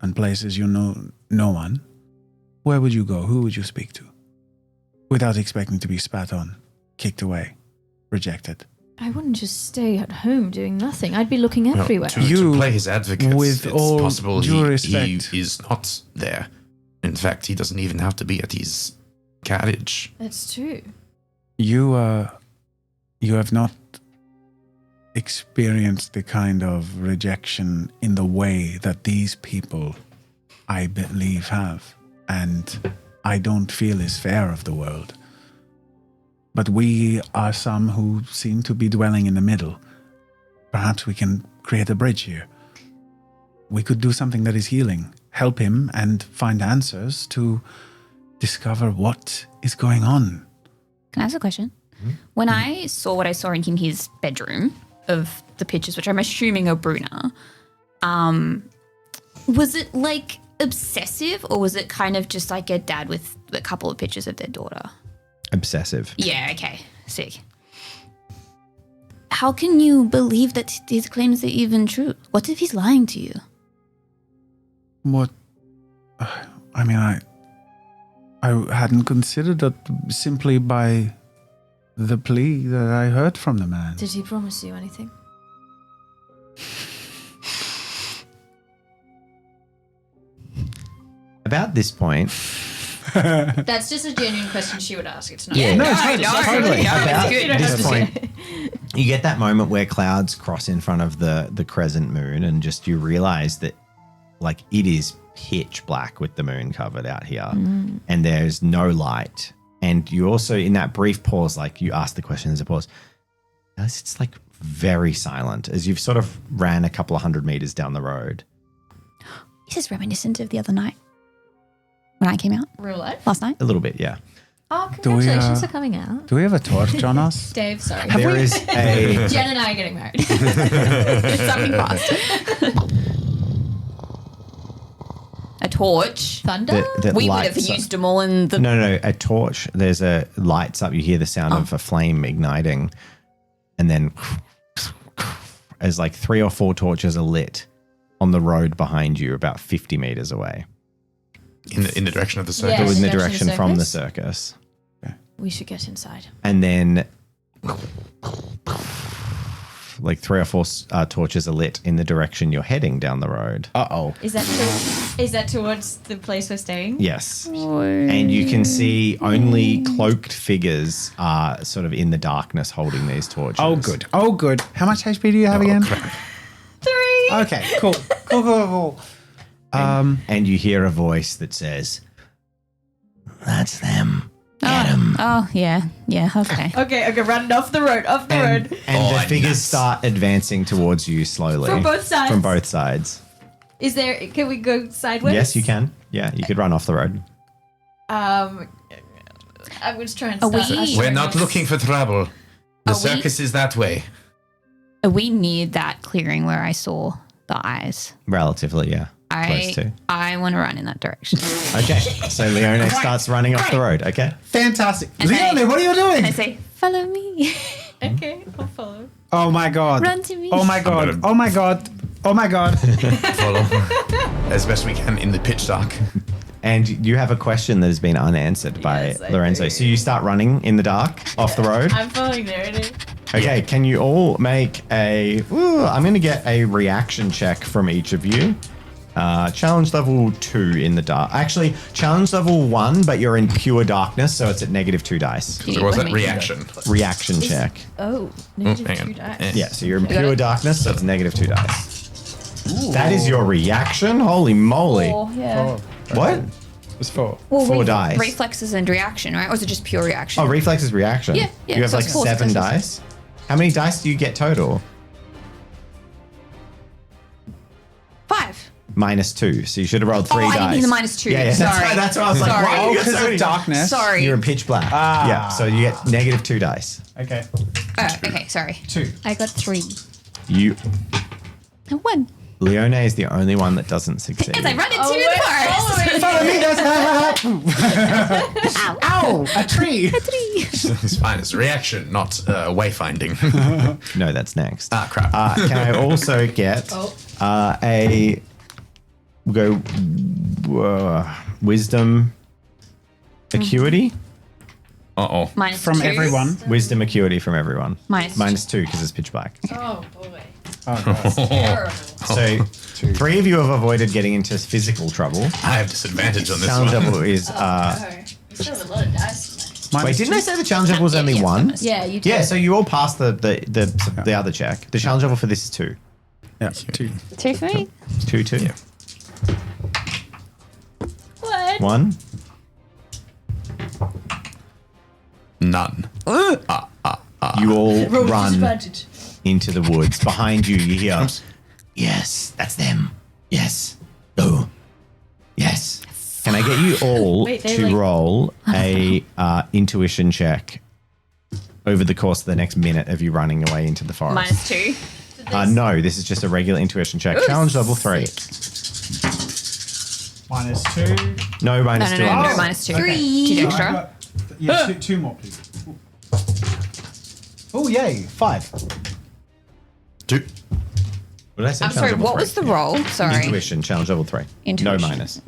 and places you know no one, where would you go? Who would you speak to? Without expecting to be spat on, kicked away, rejected. I wouldn't just stay at home doing nothing. I'd be looking everywhere. To play his advocate, with it's all possible due he respect. is not there. In fact, he doesn't even have to be at his cottage. That's true. You have not experienced the kind of rejection in the way that these people, I believe, have. And I don't feel is fair of the world. But we are some who seem to be dwelling in the middle. Perhaps we can create a bridge here. We could do something that is healing, help him and find answers to discover what is going on. Can I ask a question? When I saw what I saw in his bedroom of the pictures, which I'm assuming are Bruna, was it like obsessive, or was it kind of just like a dad with a couple of pictures of their daughter? Obsessive. Yeah, okay. Sick. How can you believe that his claims are even true? What if he's lying to you? What? I mean, I hadn't considered that simply by the plea that I heard from the man. Did he promise you anything? About this point, That's just a genuine question she would ask. It's not. Yeah. No, totally. About good. this point, you get that moment where clouds cross in front of the crescent moon, and just you realize that like it is pitch black with the moon covered out here, and there's no light. And you also, in that brief pause, like you ask the question as a pause, it's like very silent as you've sort of ran a couple of 100 meters down the road. This is reminiscent of the other night when I came out Real life? last night. A little bit, yeah. Oh, Do we, congratulations for coming out. Do we have a torch on us? Dave, sorry. There is a Jen and I are getting married. Something fast. A torch. Thunder? that We would have lights up. used them all in the. No, a torch. There's a lights up. You hear the sound of a flame igniting, and then as like 3 or 4 torches are lit on the road behind you, about 50 meters away, In the direction of the circus. Yeah. in the Direction of direction the from the circus? circus. We should get inside. And then like 3 or 4 torches are lit in the direction you're heading down the road. Uh-oh. Is that towards the place we're staying? Yes. And you can see only cloaked figures are sort of in the darkness holding these torches. Oh, good. Oh, good. How much HP do you have again? 3. Okay, cool. And you hear a voice that says, "That's them. Get them." Oh, yeah. Yeah, okay. Okay, run off the road, And the figures start advancing towards you slowly. From both sides? From both sides. Can we go sideways? Yes, you can. Yeah, you could run off the road. I was trying to Are we- start ushering We're not us. looking for trouble. The Are we- circus is that way. Are we near that clearing where I saw the eyes? Relatively, yeah. Close to. I want to run in that direction. Okay, so Leone starts running off the road. Okay. Fantastic. Okay. Leone, what are you doing? I say, follow me. Okay, I'll follow. Oh my god. Run to me. Oh my god. gonna- Oh my god. Oh my god. Follow as best we can in the pitch dark. And you have a question that has been unanswered by Yes, I Lorenzo. do. So you start running in the dark off the road. I'm following there. It is. Okay, can you all make I'm going to get a reaction check from each of you. Challenge level 2 in the dark. Actually, challenge level 1, but you're in pure darkness, so it's at -2 dice. There was that reaction. Reaction check. Oh, hang negative on. 2 dice. Yeah, so you're in pure darkness, so it's -2 dice. That is your reaction? Holy moly. Oh, yeah. What? It's 4. Well, 4 dice. Reflexes and reaction, right? Or is it just pure reaction? Oh, reflex is reaction. Yeah, You have so like it's 4 7 successes. dice. How many dice do you get total? 5. -2. So you should have rolled 3 Oh, dice. I didn't mean the -2. Yeah, Sorry. that's why I was like, Sorry. wow, Oh, you got because so of many- darkness. Sorry. You're in pitch black. Ah. Yeah, so you get -2 dice. Okay. Oh, okay, sorry. 2. I got 3. You, 1. Leone is the only one that doesn't succeed. As I run into Oh, the forest. Follow me, guys. Ow, a tree. It's fine. It's a reaction, not wayfinding. No, that's next. Ah, crap. Can I also get We'll go wisdom acuity. Uh-oh. Minus From 2. everyone. Wisdom acuity from everyone. Minus 2 because it's pitch black. Oh boy. Oh. So 3 of you have avoided getting into physical trouble. I have disadvantage on this Challenge one. level is We still have a lot of dice tonight. wait, didn't I say the challenge level was only 1? Yeah, you did. Yeah, so you all passed the other check. The challenge level for this is 2. Yeah, 2. 2 for me. 2. Yeah. What? 1. None. You all Roll run disadvantage. into the woods. Behind you, you hear, yes, that's them. Yes. Go. Yes. Can I get you all Wait, they to like- roll a intuition check over the course of the next minute of you running away into the forest? Minus 2. No, this is just a regular intuition check. Challenge level 3. Minus 2. No minus No, 2. no, on no, this. minus 2. 3. 2 extra. Yeah, two more, please. Oh, yay. 5. 2. What did I say? I'm Challenge sorry, level what 3? was the roll? Sorry. Intuition, challenge level 3. Intuition. No minus.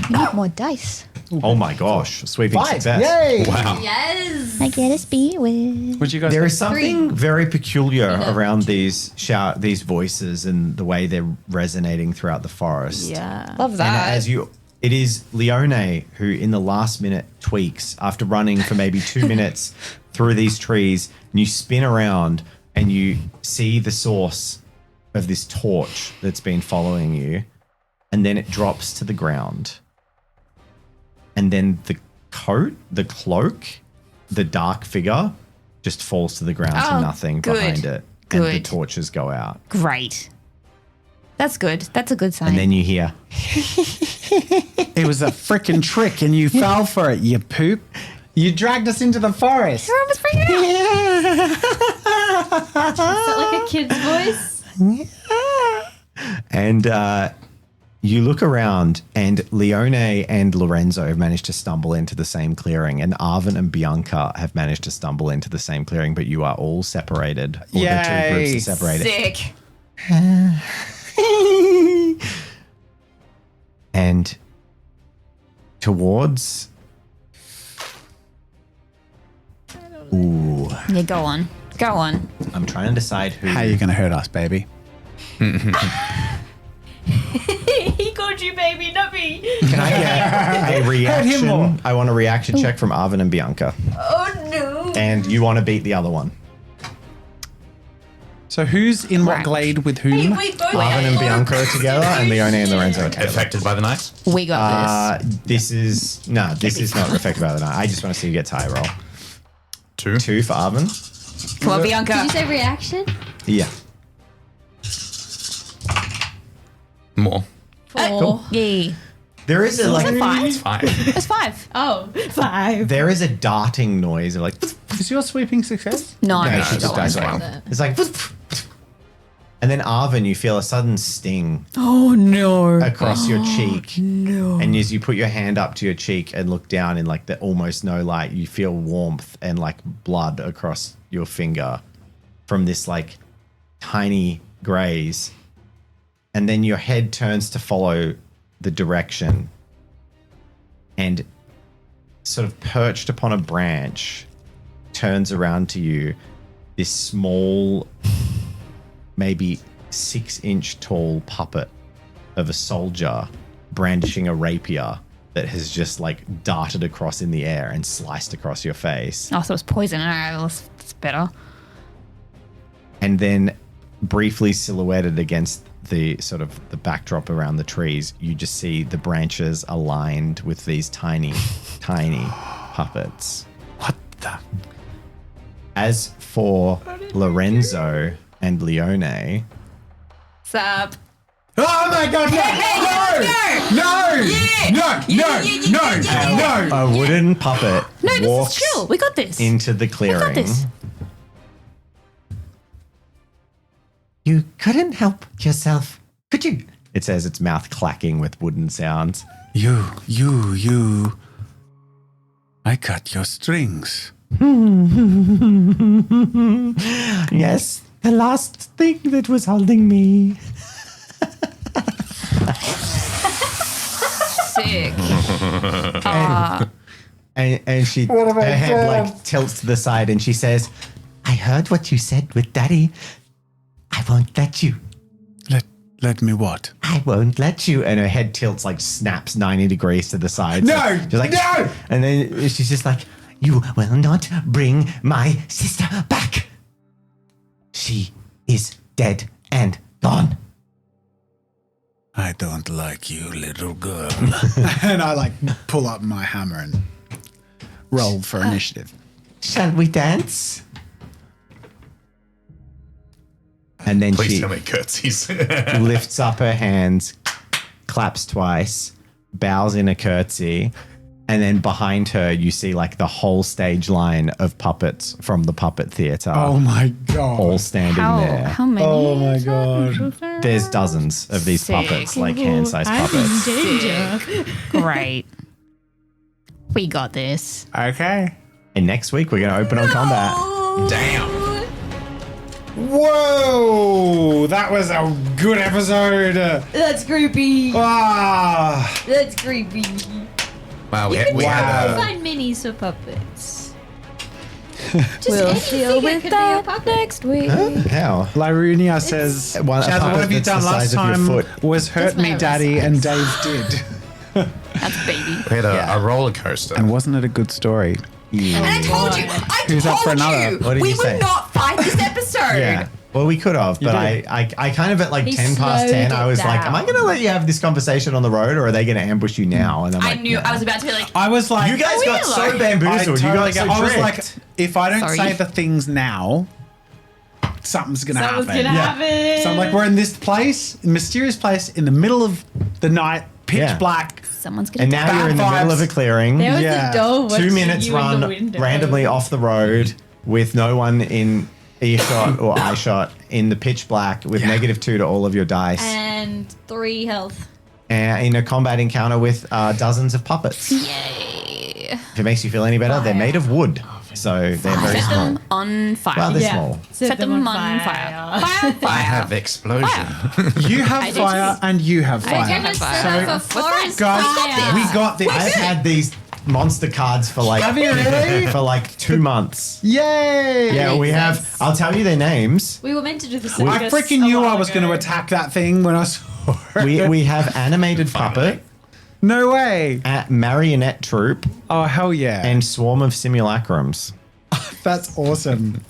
You need more dice. Oh my gosh, sweeping success. Yay. Wow. Yes. I get a speed with. Would you guys There think? is something very peculiar around these voices and the way they're resonating throughout the forest. Yeah. Love And that. as you, it is Leone who, in the last minute, tweaks after running for maybe 2 minutes through these trees, and you spin around and you see the source of this torch that's been following you, and then it drops to the ground. And then the cloak, the dark figure, just falls to the ground to Oh, nothing good. behind it. And the Good. torches go out. Great. That's good. That's a good sign. And then you hear, It was a freaking trick and you fell for it, you poop. You dragged us into the forest. I was freaking out. Is that like a kid's voice? and you look around, and Leone and Lorenzo have managed to stumble into the same clearing, and Arvin and Bianca have managed to stumble into the same clearing, but you are all separated. Or the two groups Yay. are separated. Sick. And towards. Ooh, Yeah, go on. Go on. I'm trying to decide who. How are you going to hurt us, baby? He called you baby, not me. Can I get a more. reaction? I want a reaction check from Arvin and Bianca. Oh no. And you want to beat the other one. So who's in what Right. glade with whom? Hey, we both Arvin and Bianca are together, and Leone and Lorenzo are together. Affected by the knife? We got This is not affected by the night. I just want to see you get tie roll. 2. 2 for Arvin. this. Come on, Bianca. Did you say reaction? Yeah. More. 4. Yay. There is a like. 5? 5. That's 5. Oh, 5. There is a darting noise of like. Is your sweeping success? No, No, no, she just dies away. It's like. And then Arvin, you feel a sudden sting Oh no. across your cheek. No. And as you put your hand up to your cheek and look down in like the almost no light, you feel warmth and like blood across your finger from this like tiny graze. And then your head turns to follow the direction, and sort of perched upon a branch turns around to you this small, maybe 6-inch tall puppet of a soldier brandishing a rapier that has just like darted across in the air and sliced across your face. Oh, so it's poison. All right, well, it's better. And then briefly silhouetted against the sort of the backdrop around the trees, you just see the branches aligned with these tiny puppets. What the? As for Lorenzo and Leone, Sup? Oh my god, no! a wooden puppet No, this walks is chill. We got this. into the clearing. this. You couldn't help yourself, could you? It says, its mouth clacking with wooden sounds. You. I cut your strings. Yes, the last thing that was holding me. Sick. And she, her head like tilts to the side and she says, I heard what you said with Daddy. I won't let you. Let me what? I won't let you. And her head tilts, like snaps 90 degrees to the side. No, she's like, no. And then she's just like, you will not bring my sister back. She is dead and gone. I don't like you, little girl. And I like pull up my hammer and roll for initiative. Shall we dance? And then Please she tell me curtsies. lifts up her hands, claps twice, bows in a curtsy, and then behind her you see like the whole stage line of puppets from the puppet theater Oh my god. all standing there. How many? Oh my god. There's dozens of these Sick. puppets, like hand-sized puppets. Great. We got this. Okay. And next week we're going to open on combat. Damn. Whoa! That was a good episode. That's creepy. Ah. That's creepy. Wow, we You had, can we had totally a, find minis for puppets. We'll anything deal it with could be a that puppet. next week. How? Lyrunia says, One- a Chaz, puppet what have you that's the done last size of your time foot. was hurt That's me, my daddy, size. and Dave did. That's baby. we had a roller coaster. And wasn't it a good story? And I told you. Who's up for I told another? you. What did we you would say? not fight this episode. Yeah. Well, we could have, but did. I kind of at like He 10 past slowed 10, I it was like, am I down. going to let you have this conversation on the road or are they going to ambush you now? And I'm I like, knew. no. I was about to be like, I was like, You guys got so bamboozled. You got so I was tricked. like, if I don't Sorry. say the things now, something's gonna Something's happen. gonna happen. So I'm like, we're in this place, mysterious place, in the middle of the night, pitch Yeah. black. Someone's gonna and now Bad you're in the middle of vibes. a clearing. There was Yeah. a door 2 watching minutes you in the run window. randomly off the road with no one in earshot or eye shot in the pitch black with -2 to all of your dice And 3 health. in a combat encounter with dozens of puppets. Yay. If it makes you feel any better, they're made of wood. So they're very Set small. them on fire. Well, they're small. Set them on fire. Fire. I have explosion. You have I did fire and you have We're fire. gonna fire. set up a So, forest Guys, fire. we got this. I've had these monster cards for like Have you really? for like 2 months. Yay! Yeah, we have. I'll tell you their names. We were meant to do the I circus. freaking a knew I while was going to ago. attack that thing when I saw it. We have animated puppet, No way. marionette troupe, Oh, hell yeah. and swarm of simulacrums. That's awesome.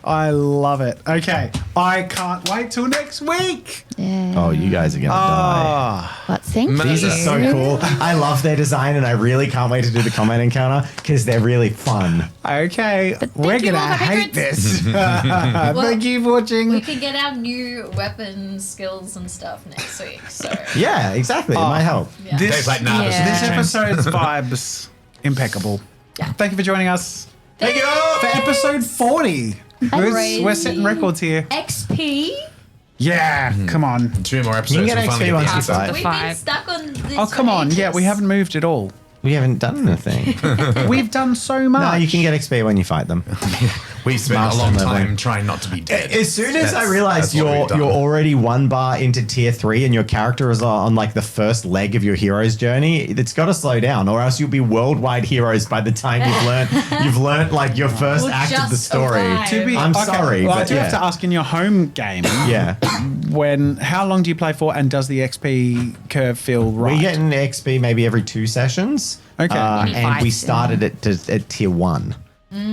I love it. Okay. I can't wait till next week. Yeah. Oh, you guys are gonna die. Ah. But thank These you. are so cool. I love their design, and I really can't wait to do the combat encounter because they're really fun. Okay. We're you going to all for hate patrons. this. Thank you for watching. We can get our new weapons, skills, and stuff next week. So Yeah, exactly. It might help. yeah. This, Dave's like, nah, this is Yeah. this change. episode's vibes impeccable. Yeah. Thank you for joining us Thank you. for episode 40. We're setting records here. XP. Yeah, come on. 2 more You episodes. can get we'll finally XP once the you answer. fight. We've been 5. stuck on this. Oh, come for on. Yeah, we ages. haven't moved at all. We haven't done anything. We've done so much. No, you can get XP when you fight them. We spent Master a long level. time trying not to be dead. As soon as I That's realized what we've you're done. already 1 bar into tier 3 and your character is on like the first leg of your hero's journey, it's got to slow down, or else you'll be worldwide heroes by the time you've learned like your first We'll act of the just story. arrive. To be, I'm sorry, Well, I but do have to yeah. ask in your home game. Yeah, How long do you play for, and does the XP curve feel right? we get an XP maybe every 2 sessions. Okay. Maybe and 5 we soon. started at tier 1.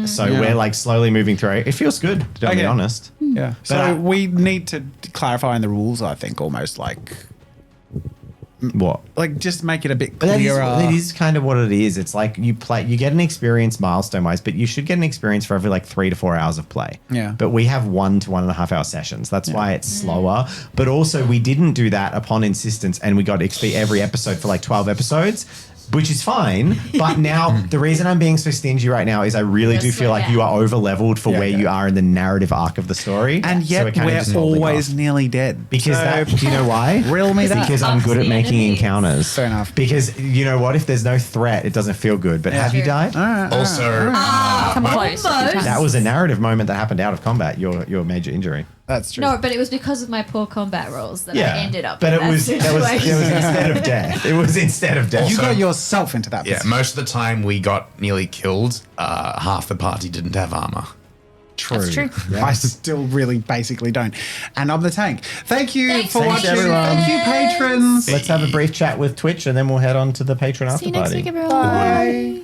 So Yeah. we're like slowly moving through. It feels good, to be Okay. honest. Yeah. So I- we need to clarify in the rules. I think almost What? like just make it a bit But clearer. that is kind of what it is. It's like you get an experience milestone wise, but you should get an experience for every like 3 to 4 hours of play. Yeah. But we have 1 to 1.5 hour sessions. That's why it's slower. But also we didn't do that upon insistence, and we got XP every episode for like 12 episodes. which is fine. But now the reason I'm being so stingy right now is I really do feel like you are over leveled for where you are in the narrative arc of the story. And So yet it kinda we're just holding always off. nearly dead. Because So, that, do you know why? Rill me that. Because I'm good at the making enemies. encounters. Fair enough. Because you know what? If there's no threat, it doesn't feel good. But have you died? Also, Come close. That was a narrative moment that happened out of combat. Your major injury. That's true. No, but it was because of my poor combat rolls that I ended up. But in it that was situation. instead of death. It was instead of death. You got yourself into that. yeah, most of the time we got nearly killed. Half the party didn't have armor. True. That's true. I still really basically don't. And I'm the tank. Thank you for Thanks, watching. everyone. Thank you, patrons. Let's have a brief chat with Twitch and then we'll head on to the Patreon See after you next party. week, everyone. Bye.